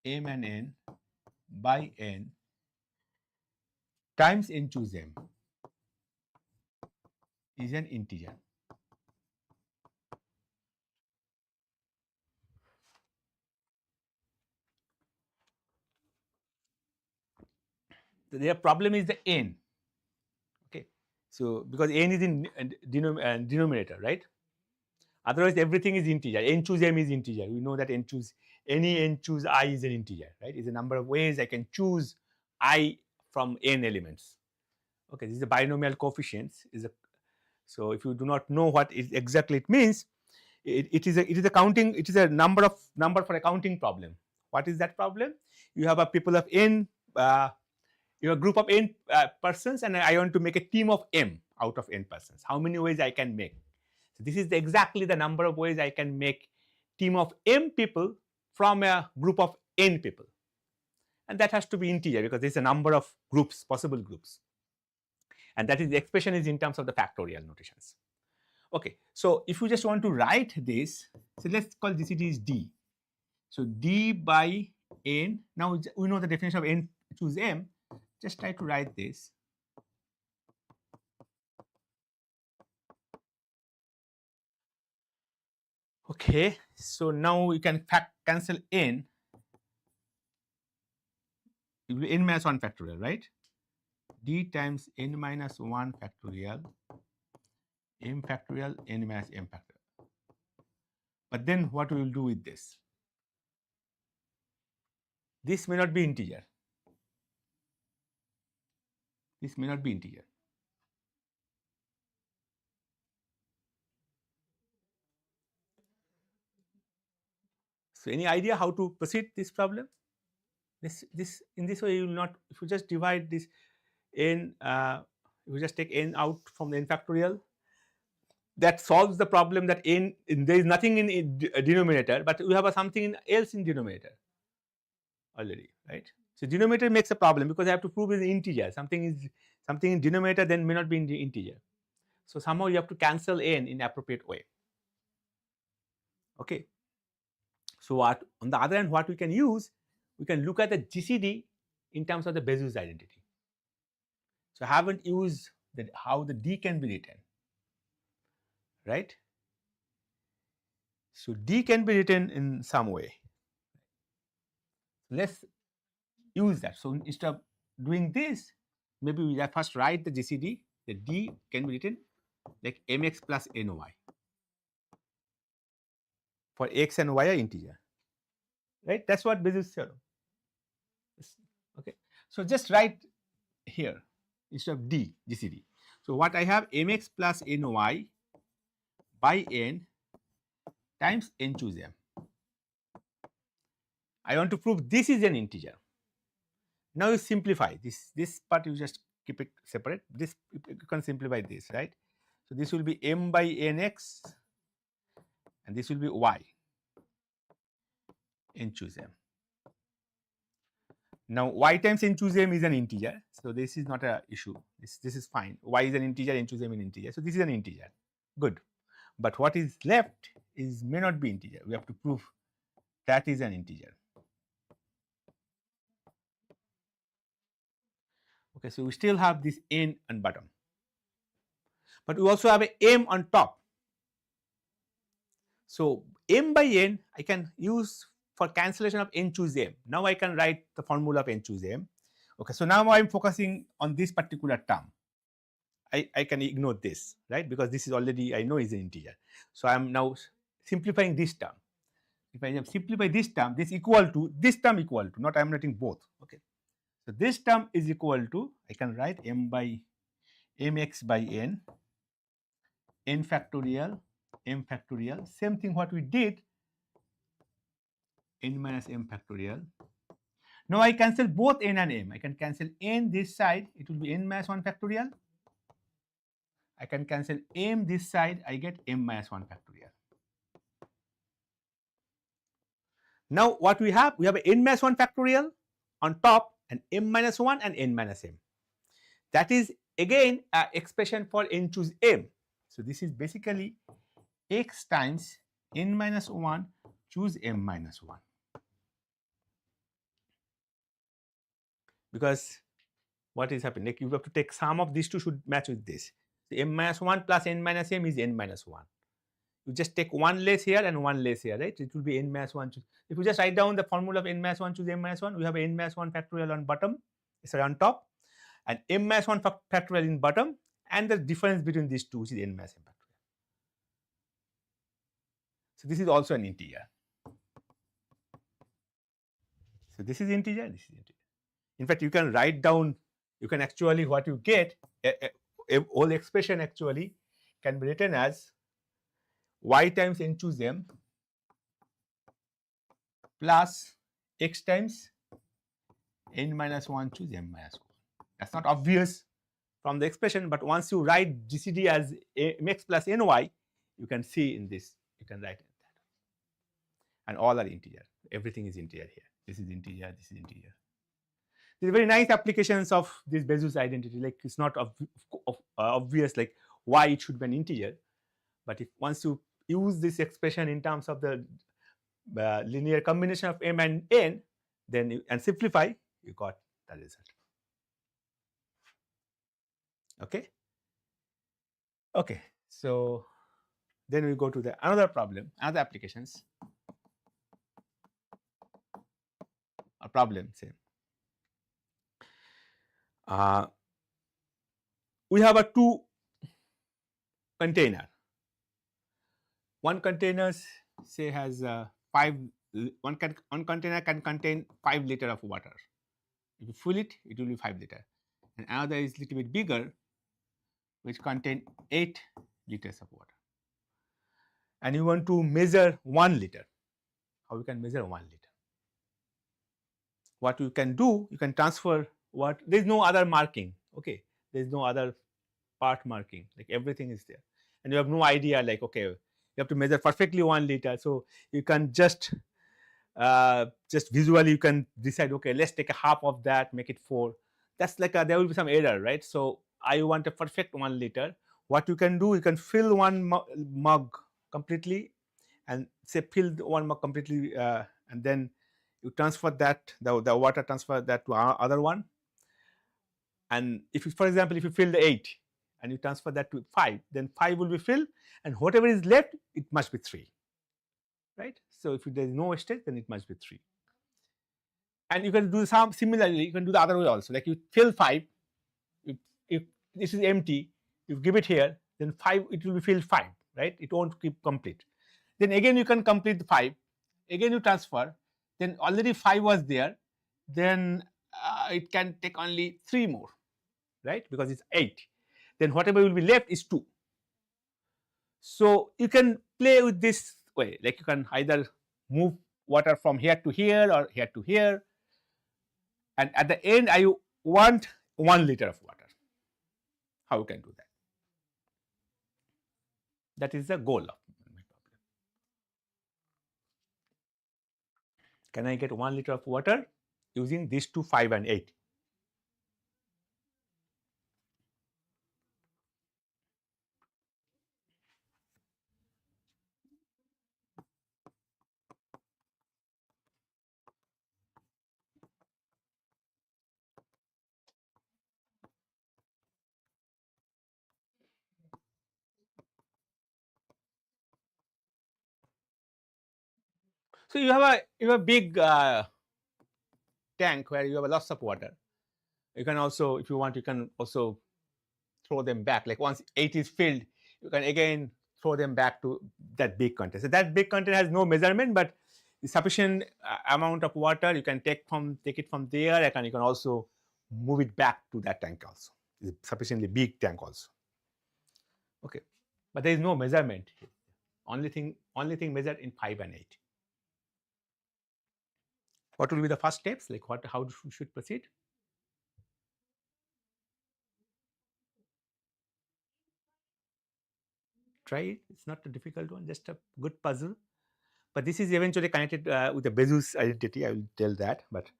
m and n by n times n choose m is an integer. So their problem is the n. Okay, so because n is in denominator, right? Otherwise, everything is integer. N choose m is integer. We know that any n choose I is an integer, right? It's a number of ways I can choose I from n elements. Okay, this is a binomial coefficients. So if you do not know what exactly it means, it is a counting, it is a number for a counting problem. What is that problem? You have a people of n, you have a group of n persons, and I want to make a team of m out of n persons. How many ways I can make? So this is exactly the number of ways I can make team of m people from a group of n people, and that has to be integer because there is a number of groups, possible groups, and that is the expression is in terms of the factorial notations. Okay, so if you just want to write this, so let's call GCD is d. So d by n. Now we know the definition of n, choose m. Just try to write this. Okay, so now we can cancel n. It will be n minus 1 factorial, right? D times n minus 1 factorial, m factorial, n minus m factorial. But then what we will do with this? This may not be integer. This may not be integer. So any idea how to proceed this problem? This in this way you will not, if you just divide this n, you just take n out from the n factorial, that solves the problem that n, there is nothing in denominator, but we have something else in denominator already, right? So denominator makes a problem because I have to prove it's integer. Something in denominator then may not be in the integer. So somehow you have to cancel n in appropriate way. Okay. So what on the other hand, what we can use, we can look at the GCD in terms of the Bezoos identity. So I haven't used how the D can be written, right? So D can be written in some way. Let's use that. So instead of doing this, maybe we first write the GCD. The D can be written like mx plus ny for x and y are integer, right? That's what Bezoos theorem. Okay. So just write here instead of D, GCD. So what I have, mx plus ny by n times n choose m. I want to prove this is an integer. Now you simplify this part, you just keep it separate. This you can simplify this, right? So this will be m by nx, and this will be y, n choose m. Now y times n choose m is an integer, so this is not an issue. This is fine. Y is an integer, n choose m is an integer, so this is an integer. Good. But what is left is may not be integer. We have to prove that is an integer. Okay, so we still have this n on bottom, but we also have a m on top. So m by n I can use for cancellation of n choose m. Now I can write the formula of n choose m. Okay, so now I'm focusing on this particular term. I can ignore this, right? Because this is already, I know is an integer. So I'm now simplifying this term. If I simplify this term, this equal to, this term equal to, not I'm writing both. Okay. So this term is equal to, I can write m by mx by n, n factorial, m factorial. Same thing what we did, n minus m factorial. Now I cancel both n and m. I can cancel n this side, it will be n minus 1 factorial. I can cancel m this side, I get m minus 1 factorial. Now what we have a n minus 1 factorial on top and m minus 1 and n minus m. That is again an expression for n choose m. So this is basically x times n minus 1 choose m minus 1. Because what is happening? Like you have to take sum of these two should match with this. So m minus 1 plus n minus m is n minus 1. You just take one less here and one less here, right? It will be n minus 1 choose. If you just write down the formula of n minus 1 choose m minus 1, we have n minus 1 factorial on bottom, sorry, on top, and m minus 1 factorial in bottom, and the difference between these two, which is n minus m factorial. So this is also an integer. So this is integer, this is integer. In fact, you can write down, you can actually, what you get, a whole expression actually can be written as y times n choose m plus x times n minus 1 choose m minus 1. That's not obvious from the expression, but once you write GCD as mx plus ny, you can see in this, you can write it that. And all are integer. Everything is integer here. This is integer, this is integer. These are very nice applications of this Bezoos identity. Like it's not obvious like why it should be an integer, but if once you use this expression in terms of the linear combination of m and n, then you, and simplify, you got the result. Okay. Okay. So then we go to the another problem, other applications. A problem, say. We have a two container. One container say has one container can contain 5 liter of water. If you fill it, it will be 5 liter. And another is little bit bigger, which contain 8 liters of water. And you want to measure 1 liter. How you can measure 1 liter? What you can do, you can transfer what, there is no other marking, okay, there is no other part marking, like everything is there, and you have no idea like, okay, you have to measure perfectly 1 liter, so you can just visually you can decide, okay, let's take a half of that, make it 4. That's like there will be some error, right? So I want a perfect 1 liter. What you can do, you can fill one mug completely, and say fill one mug completely, and then you transfer that, the water, transfer that to other one. And if you, for example, if you fill the 8 and you transfer that to 5, then 5 will be filled, and whatever is left, it must be 3, right? So if there is no wastage, then it must be 3. And you can do some similarly, you can do the other way also, like you fill 5, if this is empty, you give it here, then 5, it will be filled 5, right? It won't keep complete. Then again you can complete the 5, again you transfer, then already 5 was there, then it can take only 3 more, right? Because it's 8. Then whatever will be left is 2. So you can play with this way, like you can either move water from here to here or here to here, and at the end I want 1 liter of water. How you can do that? That is the goal of my problem. Can I get 1 liter of water using these two, 5 and 8? So you have a big tank where you have lots of water. You can also, if you want, you can also throw them back. Like once 8 is filled, you can again throw them back to that big container. So that big container has no measurement, but sufficient amount of water you can take it from there, and you can also move it back to that tank also. It's sufficiently big tank also. Okay, but there is no measurement here. Only thing measured in 5 and 8. What will be the first steps? Like how we should proceed? Try it. It's not a difficult one, just a good puzzle. But this is eventually connected with the Bezoos identity. I will tell that. But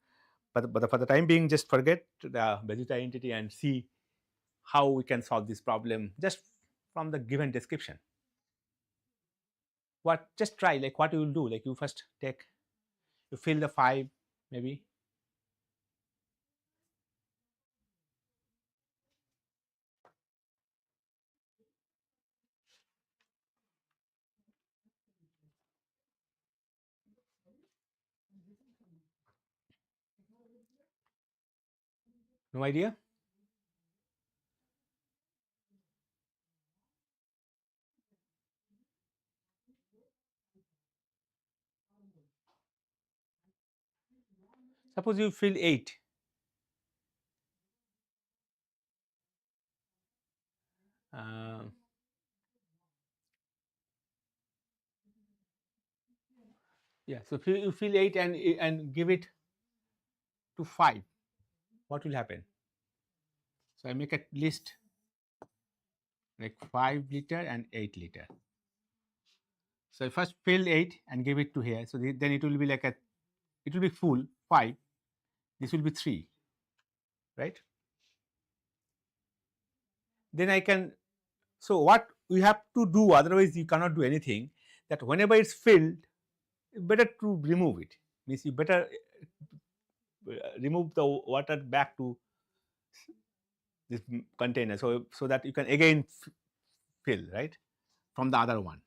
for the time being, just forget the Bezoos identity and see how we can solve this problem just from the given description. What, just try, like what you will do, like you first you fill the 5 maybe. No idea? Suppose you fill 8. Uh, Yeah, so if you fill 8 and give it to 5, what will happen? So I make a list like 5 liter and 8 liter. So I first fill 8 and give it to here. So then it will be like it will be full 5. This will be 3, right? Then I can, so what we have to do, otherwise you cannot do anything, that whenever it's filled, better to remove it. Means you better remove the water back to this container, so that you can again fill, right, from the other one.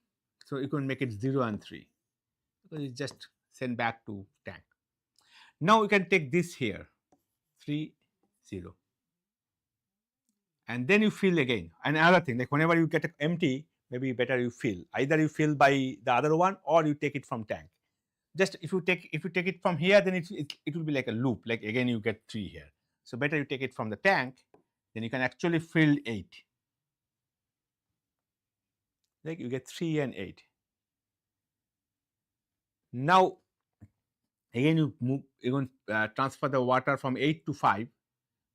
So you can make it 0 and 3, because it's just sent back to tank. Now you can take this here, 3, 0, and then you fill again. And another thing, like whenever you get empty, maybe better you fill. Either you fill by the other one or you take it from tank. Just if you take it from here, then it will be like a loop. Like again you get 3 here. So better you take it from the tank, then you can actually fill 8. Like you get 3 and 8. Now again you're going to transfer the water from 8 to 5,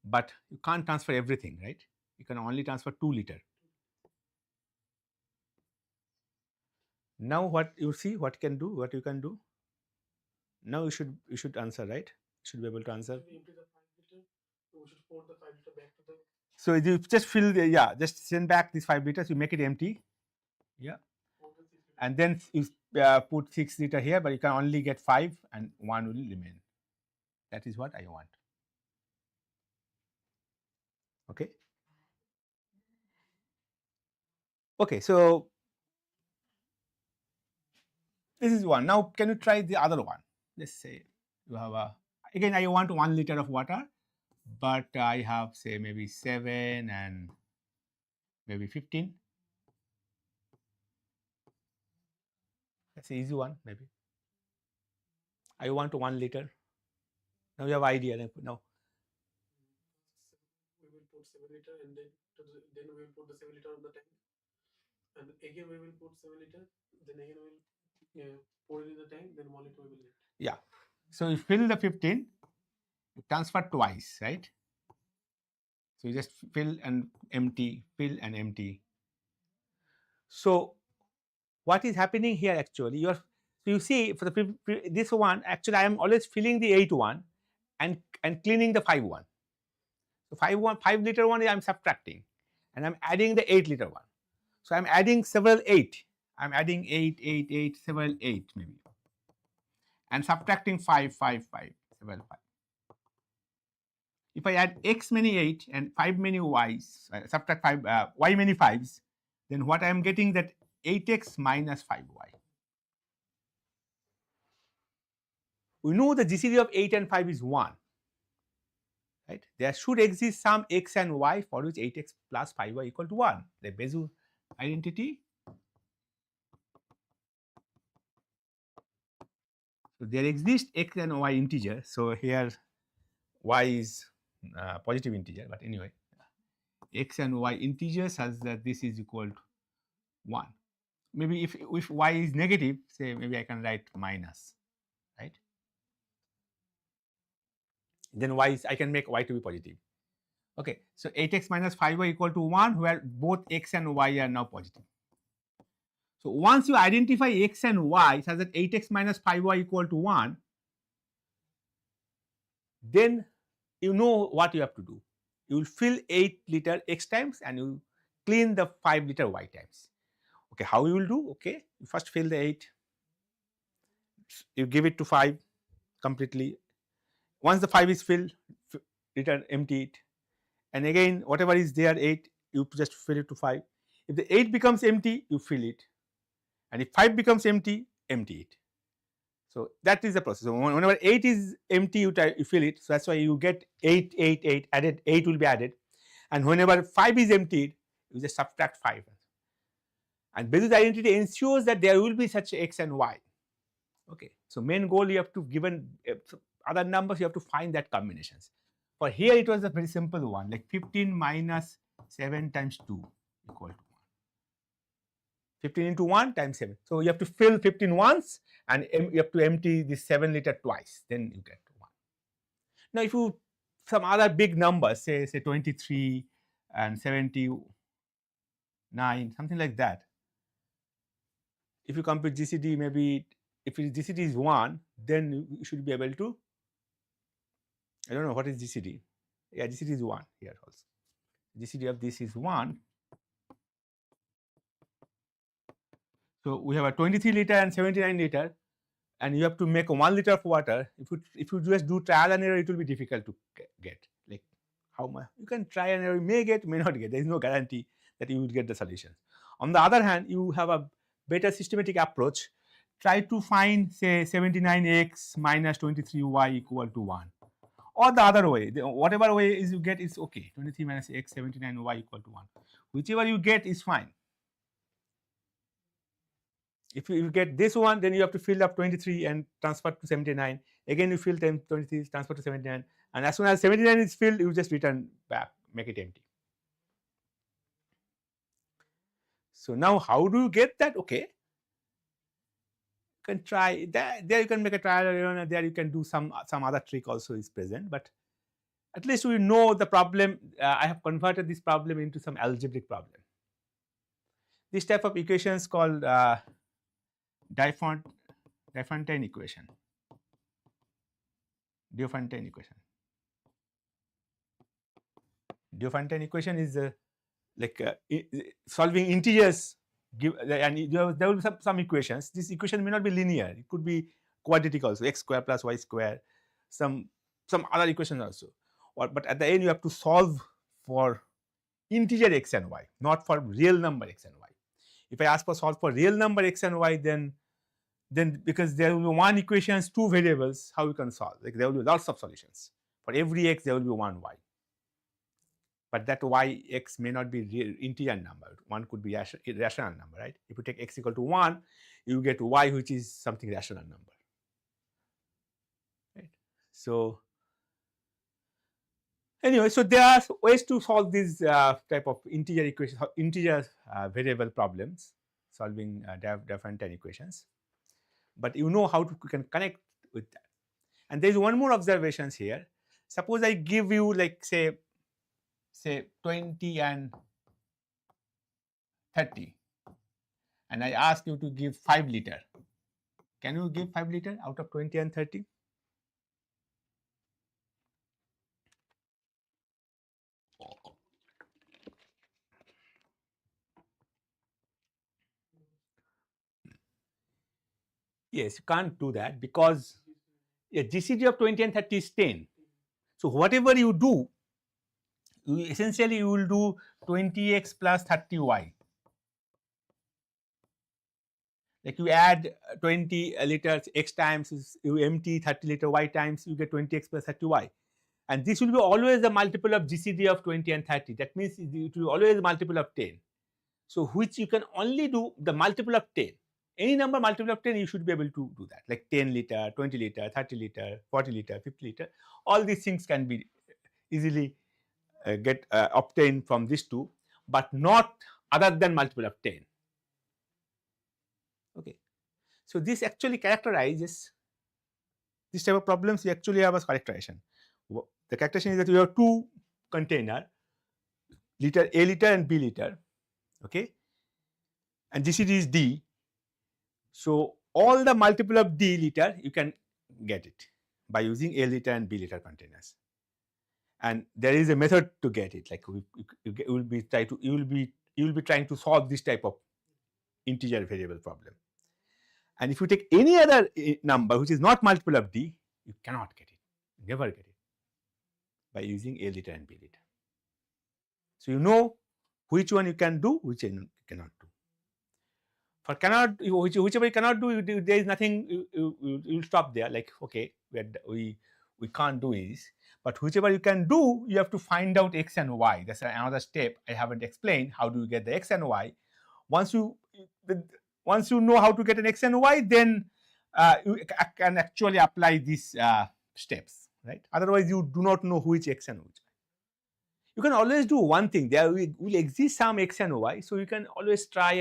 but you can't transfer everything, right? You can only transfer 2 liter. Now what you see, what you can do. Now you should answer, right? You should be able to answer. We should pour the 5 liter back to the. So you just fill the, yeah, just send back these 5 liters. You make it empty, yeah, and then you put 6 liter here, but you can only get 5 and 1 will remain. That is what I want. Okay. Okay, so this is one. Now can you try the other one? Let's say you have again I want 1 liter of water, but I have say maybe 7 and maybe 15. That's an easy one, maybe. I want 1 liter. Now you have idea. Now we will put 7 liter, and then we will put the 7 liter on the tank, and again we will put 7 liter. Then again we will pour it in the tank. Then 1 liter we will get. Yeah. So you fill the 15. You transfer twice, right? So you just fill and empty, fill and empty. So what is happening here actually? So you see for this one, actually I am always filling the 8 one and cleaning the 5 one. So 5 liter one I am subtracting, and I'm adding the 8 liter one. So I'm adding several 8. I'm adding 8, 8, 8, several 8 maybe, and subtracting 5, 5, 5, several 5. If I add x many 8 and 5 many y's, subtract 5 y many 5's, then what I am getting, that 8x minus 5y. We know the GCD of 8 and 5 is 1. Right? There should exist some x and y for which 8x plus 5y equal to 1. The Bezout identity. So there exists x and y integer. So here y is positive integer, but anyway, x and y integers such that this is equal to 1. Maybe if y is negative, say maybe I can write minus, right? Then I can make y to be positive. Okay, so 8x minus 5y equal to 1, where both x and y are now positive. So once you identify x and y such that 8x minus 5y equal to 1, then you know what you have to do. You will fill 8 liter x times and you clean the 5 liter y times. Okay, how you will do? Okay, you first fill the 8, you give it to 5 completely. Once the 5 is filled, return empty it, and again whatever is there 8, you just fill it to 5. If the 8 becomes empty, you fill it, and if 5 becomes empty, empty it. So that is the process. So whenever 8 is empty, you fill it. So that's why you get 8, 8, 8 added. 8 will be added, and whenever 5 is emptied, you just subtract 5. And Bezout identity ensures that there will be such x and y. Okay, so main goal, you have to given other numbers, you have to find that combinations. For here it was a very simple one, like 15 minus 7 times 2 equal to 1. 15 into 1 times 7. So you have to fill 15 once and you have to empty this 7 liter twice, then you get 1. Now, if you some other big numbers, say 23 and 79, something like that. If you compute GCD, maybe if GCD is 1, then you should be able to. I don't know what is GCD. Yeah, GCD is 1 here also. GCD of this is 1. So we have a 23 liter and 79 liter, and you have to make 1 liter of water. If you just do trial and error, it will be difficult to get. Like how much you can try and error, you may get, may not get. There is no guarantee that you will get the solutions. On the other hand, you have a better systematic approach. Try to find, say, 79x minus 23y equal to 1. Or the other way, whatever way is you get is okay. 23 minus x, 79y equal to 1. Whichever you get is fine. If you get this one, then you have to fill up 23 and transfer to 79. Again, you fill 23, transfer to 79. And as soon as 79 is filled, you just return back, make it empty. So now how do you get that? Okay. You can try that. There you can make a trial error, and there you can do some other trick also is present. But at least we know the problem. I have converted this problem into some algebraic problem. This type of equations called Diophantine equation. Diophantine equation. Diophantine equation is solving integers. And there will be some equations. This equation may not be linear. It could be quadratic also. X square plus y square. Some other equations also. But at the end, you have to solve for integer x and y, not for real number x and y. If I ask for solve for real number x and y, then because there will be one equation, 2 variables, how you can solve? Like there will be lots of solutions. For every x, there will be one y. But that y x may not be real integer number. One could be rational number, right? If you take x equal to 1, you get y, which is something rational number. Right? So anyway, so there are ways to solve these type of integer equations, integer variable problems, solving Diophantine equations. But you know how to can connect with that. And there is one more observations here. Suppose I give you like say 20 and 30, and I ask you to give 5 liter. Can you give 5 liter out of 20 and 30? Yes, you can't do that because GCD of 20 and 30 is 10. So whatever you do, essentially you will do 20x plus 30y. Like you add 20 liters x times, you empty 30 liter y times, you get 20x plus 30y. And this will be always the multiple of GCD of 20 and 30. That means it will be always a multiple of 10. So which you can only do the multiple of 10. Any number multiple of 10, you should be able to do that. Like 10 liter, 20 liter, 30 liter, 40 liter, 50 liter. All these things can be easily obtained from these two, but not other than multiple of 10. Okay. So this actually characterizes this type of problems. We actually have a characterization. The characterization is that we have 2 container, liter A liter and B liter. Okay. And GCD is D. So all the multiple of D liter, you can get it by using A liter and B liter containers. And there is a method to get it. Like you will be trying to solve this type of integer variable problem. And if you take any other number which is not multiple of D, you cannot get it. Never get it by using A liter and B liter. So you know which one you can do, which you cannot do. For whichever you cannot do, there is nothing. You'll stop there. Like okay, we can't do this. But whichever you can do, you have to find out x and y. That's another step I haven't explained. How do you get the x and y? Once you know how to get an x and y, then you can actually apply these steps, right? Otherwise, you do not know which x and which y. You can always do one thing. There will exist some x and y, so you can always try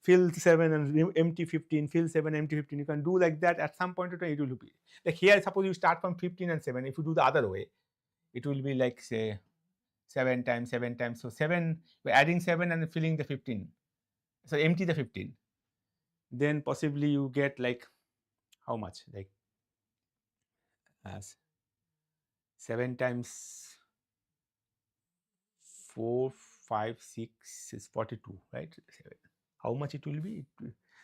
fill 7 and empty 15, fill 7, empty 15. You can do like that. At some point of time, it will be like here. Suppose you start from 15 and 7. If you do the other way, it will be like say 7 times 7 times. So 7, we're adding 7 and filling the 15. So empty the 15. Then possibly you get like how much? Like as 7 times 4, 5, 6 is 42, right? 7. How much it will be?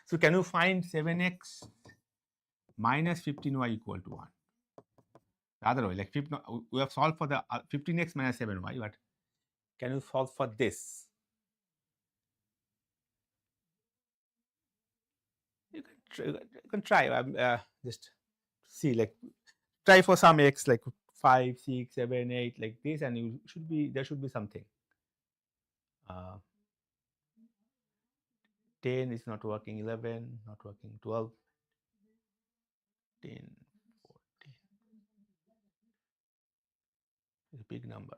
So can you find 7x minus 15y equal to 1? The other way, like 15, we have solved for the 15x minus 7y, but can you solve for this? You can try. Just see, like try for some x like 5, 6, 7, 8 like this, and you should be there should be something. 10 is not working, 11 not working, 12, 10, 14 is a big number.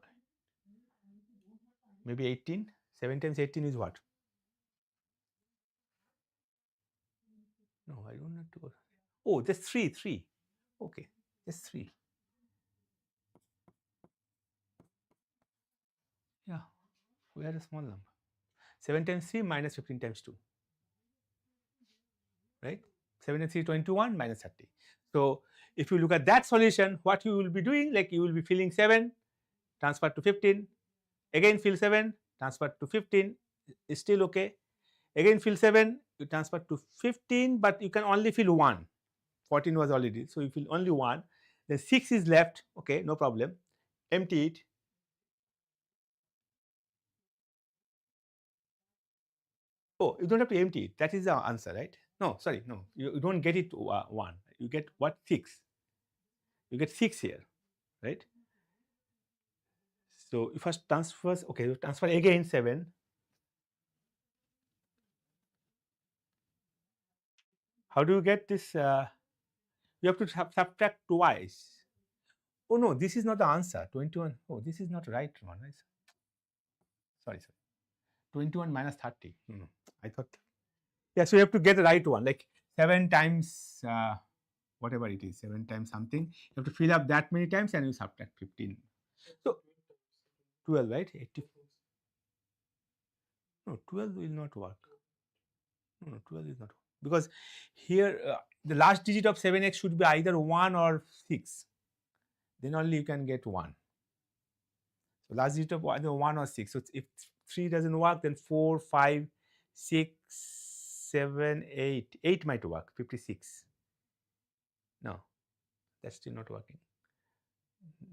Maybe 18. 7 times 18 is what? No, I don't have to go. Oh, just 3. Okay, just 3. Yeah, we had a small number. 7 times 3 minus 15 times 2. Right? 7 and 3, 21 minus 30. So if you look at that solution, what you will be doing, like you will be filling 7, transfer to 15, again fill 7, transfer to 15, is still okay. Again fill 7, you transfer to 15, but you can only fill 1. 14 was already, so you fill only 1. Then 6 is left, okay, no problem. Empty it. Oh, you don't have to empty it. That is the answer, right? No, sorry, no. You don't get it 1. You get what? 6. You get 6 here, right? So you first transfers, okay, you transfer again 7. How do you get this? You have to subtract twice. Oh no, this is not the answer. 21. Oh, this is not right one. Right? Sorry. 21 minus 30. I thought. Yeah, so you have to get the right one. Like 7 times whatever it is, 7 times something. You have to fill up that many times and you subtract 15. So 12, right? 80. No, 12 will not work. No, 12 is not because here the last digit of 7x should be either 1 or 6. Then only you can get 1. So last digit of either 1 or 6. So if 3 doesn't work, then 4, 5, 6, 7, 8. 8 might work. 56. No, that's still not working.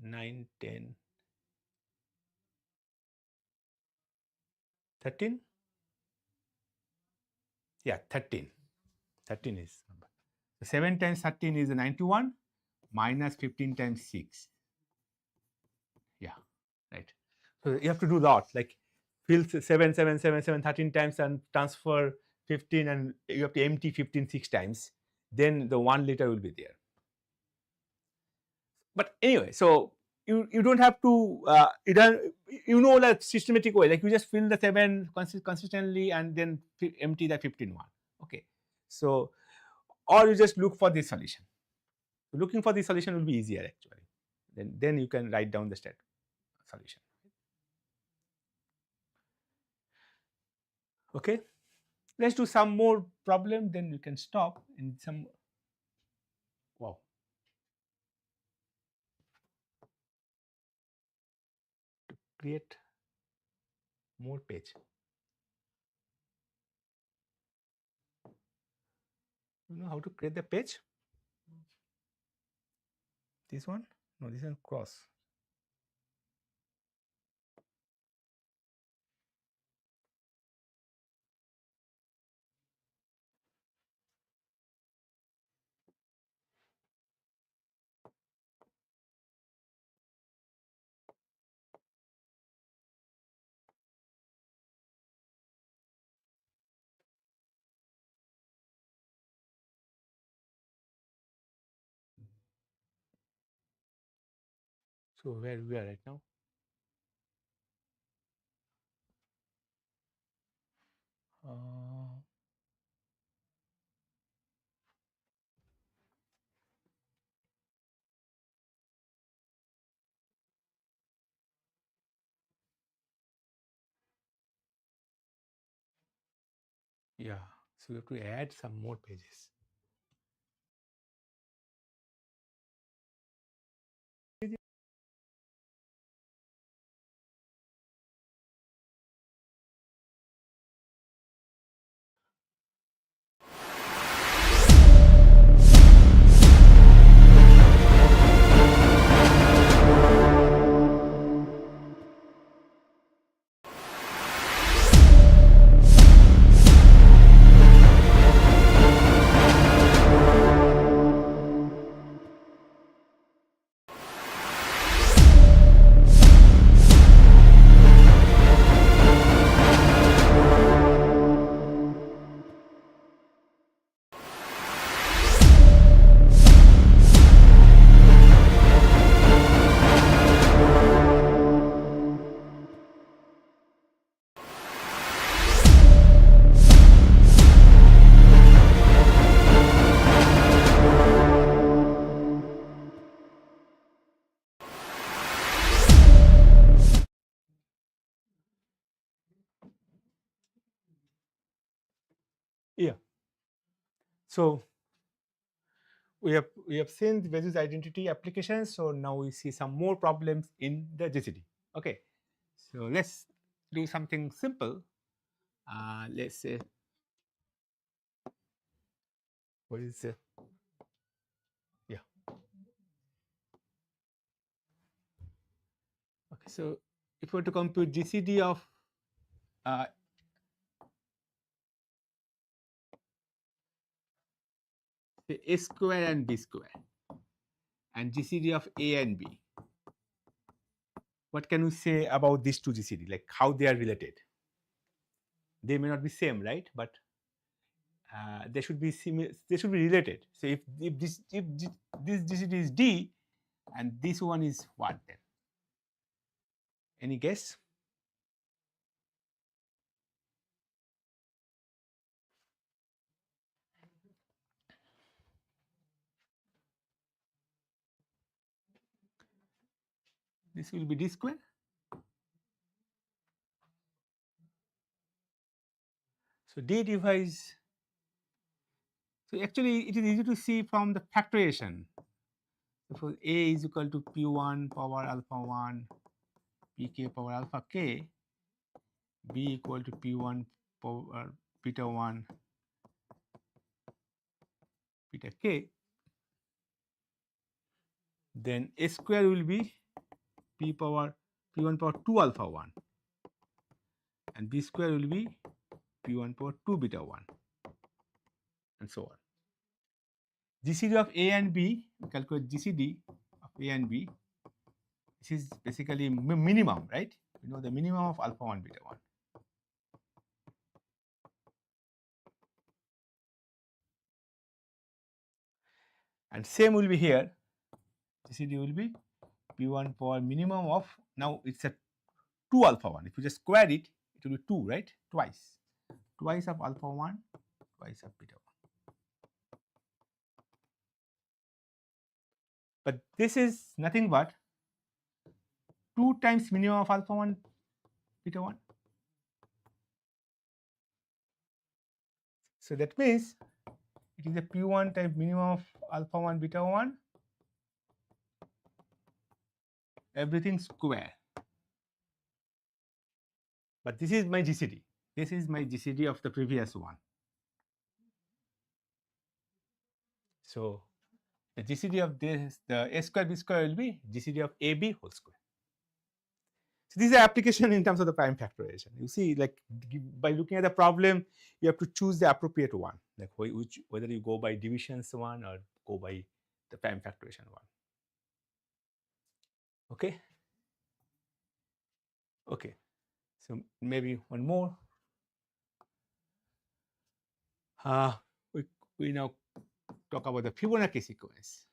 9, 10, 13. Yeah, 13. 13 is number. So 7 times 13 is 91 minus 15 times 6. Yeah, right. So you have to do that, like fill 7, 7, 7, 7, 13 times and transfer 15, and you have to empty 15 6 times. Then the 1 liter will be there. But anyway, so you don't have to like systematic way, like you just fill the 7 consistently and then empty the 15 one. Okay, so or you just look for this solution. Looking for the solution will be easier actually. Then you can write down the solution. Okay, let's do some more problem, then you can stop in some. Wow. To create more page. You know how to create the page? This one? No, this is cross. So where we are right now? Yeah, so we have to add some more pages. Yeah. So we have seen the Vesuvius identity applications. So now we see some more problems in the GCD. Okay. So let's do something simple. Let's say what is yeah. Okay. So if we were to compute GCD of uh, say A square and B square and GCD of A and B, what can we say about these two GCD? Like how they are related? They may not be same, right? But they should be similar. They should be related. So if this GCD is D and this one is what then? Any guess? This will be D square. So D divides. So actually, it is easy to see from the factorization. Suppose A is equal to P1 power alpha 1, Pk power alpha k, B equal to P1 power beta 1, beta k, then A square will be P1 power 2 alpha 1 and B square will be P1 power 2 beta 1 and so on. GCD of A and B, we calculate GCD of A and B. This is basically minimum, right? We know the minimum of alpha 1 beta 1. And same will be here. GCD will be P1 power minimum of, now it's a 2 alpha 1. If you just square it, it will be 2, right? Twice. Twice of alpha 1, twice of beta 1. But this is nothing but 2 times minimum of alpha 1 beta 1. So that means it is a P1 times minimum of alpha 1 beta 1, everything square. But this is my GCD. This is my GCD of the previous one. So the GCD of this, the A square B square will be GCD of AB whole square. So this is the application in terms of the prime factorization. You see, like by looking at the problem, you have to choose the appropriate one, like whether you go by divisions one or go by the prime factorization one. Okay. Okay. So maybe one more. We now talk about the Fibonacci sequence.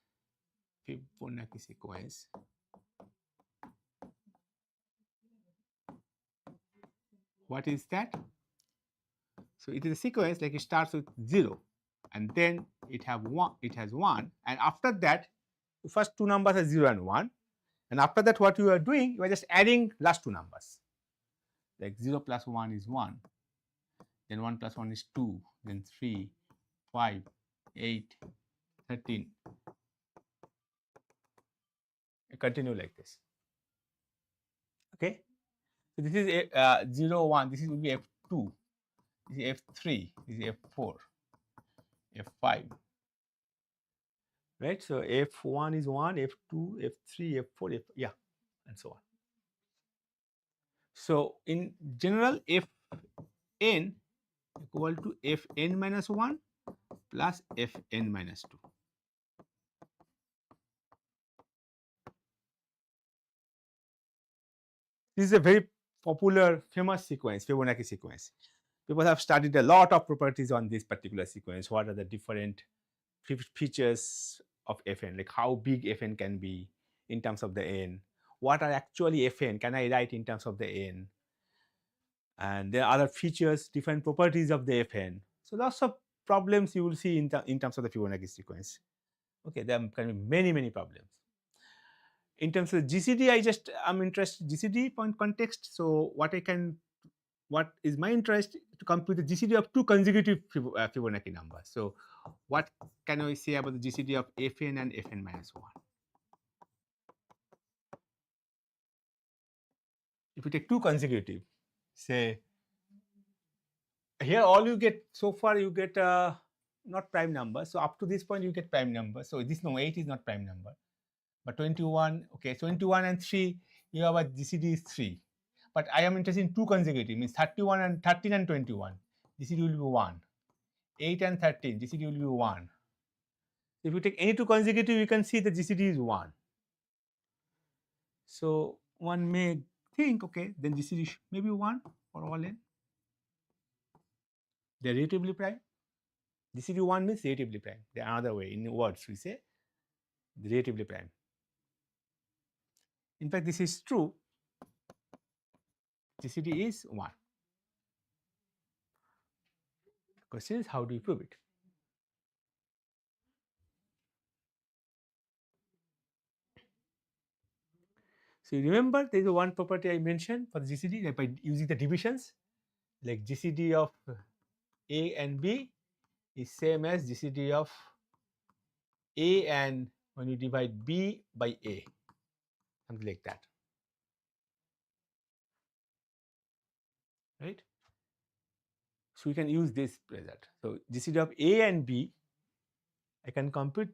Fibonacci sequence. What is that? So it is a sequence like it starts with 0 and then it has 1 and after that the first two numbers are 0 and 1 and after that what you are doing, you are just adding last two numbers, like 0 plus 1 is 1, then 1 plus 1 is 2, then 3, 5, 8, 13. You continue like this. Okay. So this is 0, 1. This will be F2. This is F3. This is F4. F5. Right. So F1 is 1, F2, F3, F4, yeah, and so on. So in general, Fn equal to Fn minus 1 plus Fn minus 2. This is a very popular, famous sequence, Fibonacci sequence. People have studied a lot of properties on this particular sequence. What are the different features of Fn, like how big Fn can be in terms of the n? What are actually Fn? Can I write in terms of the n? And there are other features, different properties of the Fn. So lots of problems you will see in terms of the Fibonacci sequence. Okay, there can be many problems. In terms of GCD, I'm interested GCD point context. So what is my interest to compute the GCD of two consecutive Fibonacci numbers. So what can I say about the GCD of Fn and Fn minus 1? If you take two consecutive, say here all you get so far, you get not prime number. So up to this point you get prime number. So this 8 is not prime number, but 21. Okay, so 21 and 3, you have a GCD is 3. But I am interested in two consecutive, means 31 and 13 and 21. GCD will be 1. 8 and 13, GCD will be 1. If you take any two consecutive, you can see the GCD is 1. So one may think, okay, then GCD may be 1 for all n. They are relatively prime. GCD 1 means relatively prime. The other way, in words, we say relatively prime. In fact, this is true. GCD is 1. The question is, how do you prove it? So you remember there is one property I mentioned for the GCD, like by using the divisions, like GCD of A and B is same as GCD of A and when you divide B by A, something like that. Right? So we can use this result. So GCD of A and B, I can compute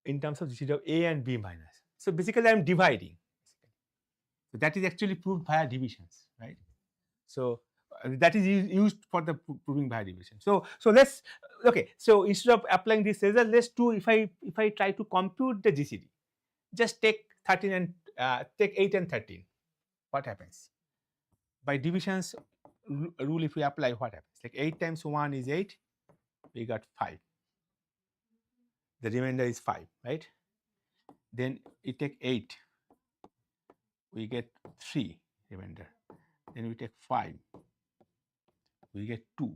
in terms of GCD of A and B minus. So basically I am dividing. So that is actually proved via divisions, right? So that is used for the proving via division. So let's okay. So instead of applying this result, let's do if I try to compute the GCD, just take 13 and take 8 and 13. What happens? By divisions rule, if we apply, what happens? Like 8 times 1 is 8. We got 5. The remainder is 5, right? Then we take 8. We get 3 remainder. Then we take 5. We get 2.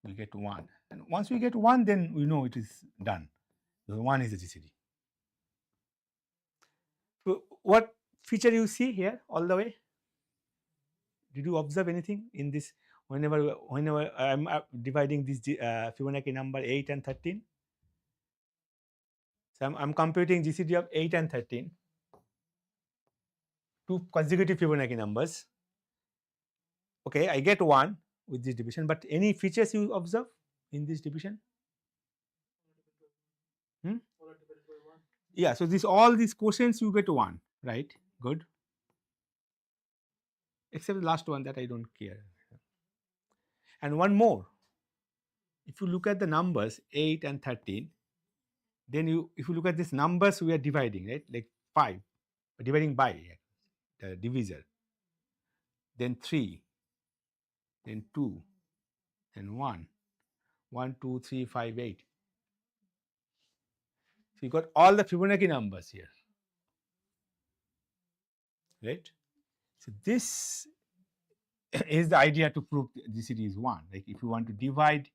We get 1. And once we get 1, then we know it is done. So 1 is the GCD. So what feature you see here all the way? Did you observe anything in this? Whenever I'm dividing this Fibonacci number 8 and 13. So I'm computing GCD of 8 and 13. Two consecutive Fibonacci numbers. Okay, I get 1 with this division, but any features you observe in this division? Yeah, so all these quotients you get 1, right? Good. Except the last one that I don't care. And one more. If you look at the numbers 8 and 13, then if you look at these numbers we are dividing, right? Like 5, dividing by the divisor, then 3, then 2, then 1, 1, 2, 3, 5, 8. So you got all the Fibonacci numbers here, right? So this is the idea to prove GCD is 1. Like if you want to divide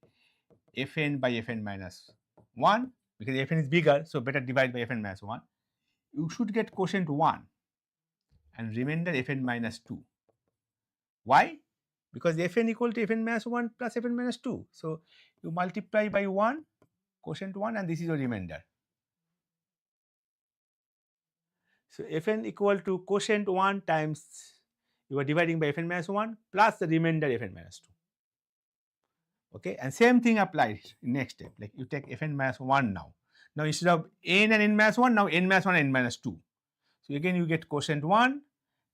Fn by Fn minus 1, because Fn is bigger, so better divide by Fn minus 1. You should get quotient 1 and remainder Fn minus 2. Why? because Fn equal to Fn minus 1 plus Fn minus 2. So you multiply by 1, quotient 1, and this is your remainder. So Fn equal to quotient 1 times you are dividing by Fn minus 1 plus the remainder Fn minus 2. Okay, and same thing applies in next step. Like you take Fn minus 1 now. Now instead of n and n minus 1, now n minus 1 and n minus 2. So again you get quotient 1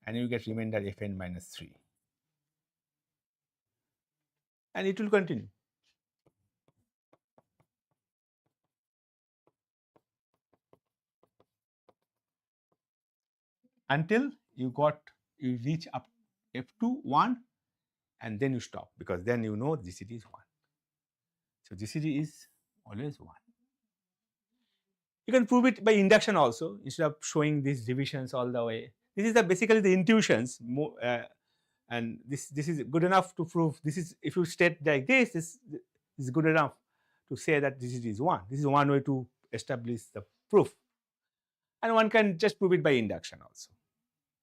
and you get remainder Fn minus 3. And it will continue. Until you reach up F2, 1, and then you stop, because then you know GCD is 1. So GCD is always 1. You can prove it by induction also, instead of showing these divisions all the way. This is basically the intuitions, and this is good enough to prove. This is, if you state like this is good enough to say that GCD is 1. This is one way to establish the proof, and one can just prove it by induction also.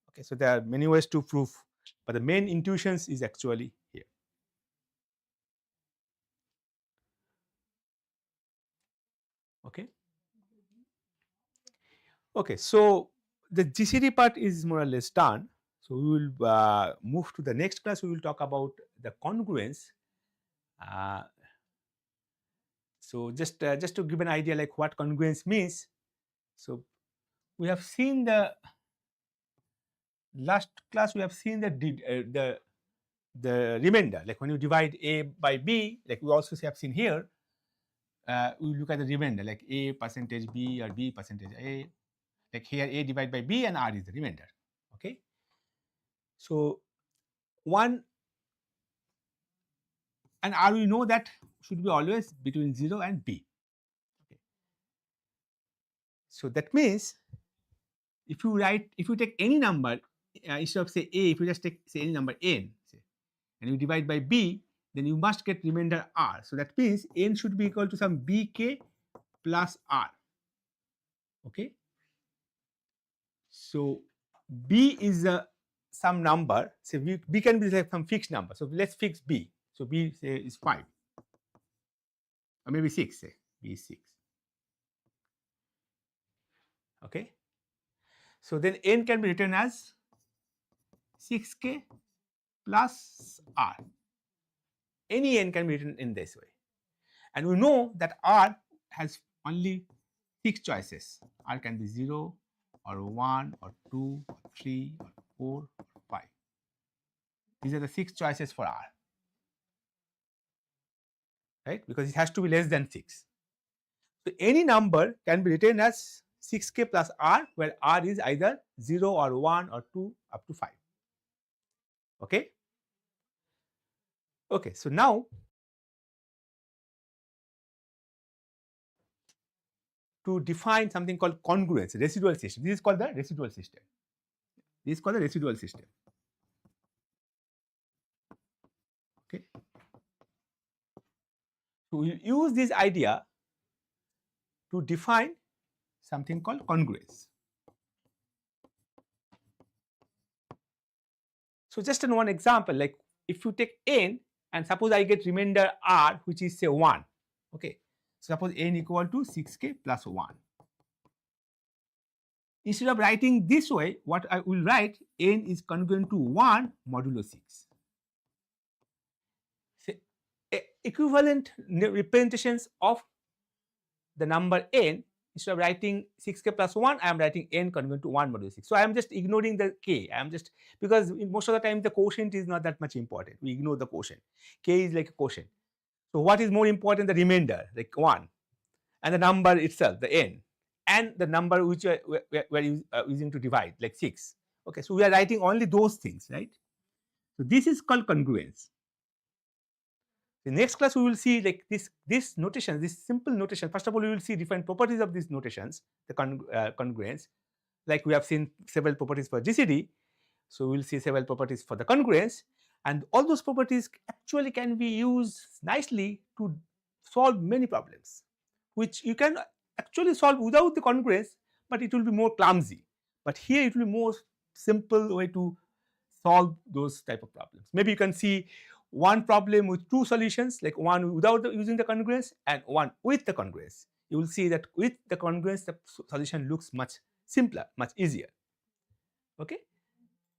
Okay, so there are many ways to prove, but the main intuitions is actually here. Okay. Okay, so the GCD part is more or less done. So we will move to the next class. We will talk about the congruence. So just to give an idea like what congruence means. So we have seen the last class. We have seen the remainder. Like when you divide A by B, like we also have seen here. We look at the remainder, like A percentage B or B percentage A. Like here A divided by B and R is the remainder. Okay. So 1 and R, we know that should be always between 0 and B. Okay. So that means if you take any number, instead of say A, if you just take say any number n, say, and you divide by B, then you must get remainder R. So that means n should be equal to some Bk plus R. Okay. So B is some number. So B can be like some fixed number. So let's fix B. So B say is 5, or maybe 6. Say B is 6. Okay. So then n can be written as 6k plus R. Any n can be written in this way. And we know that R has only 6 choices. R can be 0 or 1 or 2 or 3 or 4 or 5. These are the 6 choices for R. Right? Because it has to be less than 6. So any number can be written as 6k plus R, where R is either 0 or 1 or 2 up to 5. Okay? Okay, so now to define something called congruence, residual system. This is called the residual system. This is called the residual system. Okay. So we use this idea to define something called congruence. So just in one example, like if you take n and suppose I get remainder R, which is say 1. Okay. So suppose n equal to 6k plus 1. Instead of writing this way, what I will write, n is congruent to 1 modulo 6. So, equivalent representations of the number n, instead of writing 6k plus 1, I am writing n congruent to 1 modulo 6. So I am just ignoring the k. I am just, because most of the time the quotient is not that much important. We ignore the quotient. K is like a quotient. So what is more important? The remainder, like 1, and the number itself, the n, and the number which we're using to divide, like 6. Okay, so we are writing only those things, right? So this is called congruence. The next class we will see like this notation, this simple notation. First of all, we will see different properties of these notations, the congruence. Like we have seen several properties for GCD, so we will see several properties for the congruence, and all those properties actually can be used nicely to solve many problems, which you can actually solve without the congruence, but it will be more clumsy. But here it will be more simple way to solve those type of problems. Maybe you can see one problem with two solutions, like one without using the congruence and one with the congruence. You will see that with the congruence, the solution looks much simpler, much easier. Okay,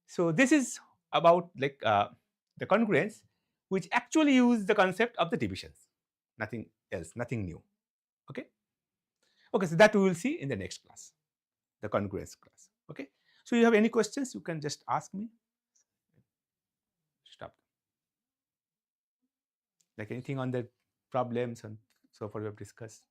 so this is about like the congruence, which actually use the concept of the divisions, nothing else, nothing new. Okay, okay, so that we will see in the next class, the congruence class. Okay, so you have any questions, you can just ask me. Stop. Like anything on the problems and so far we have discussed.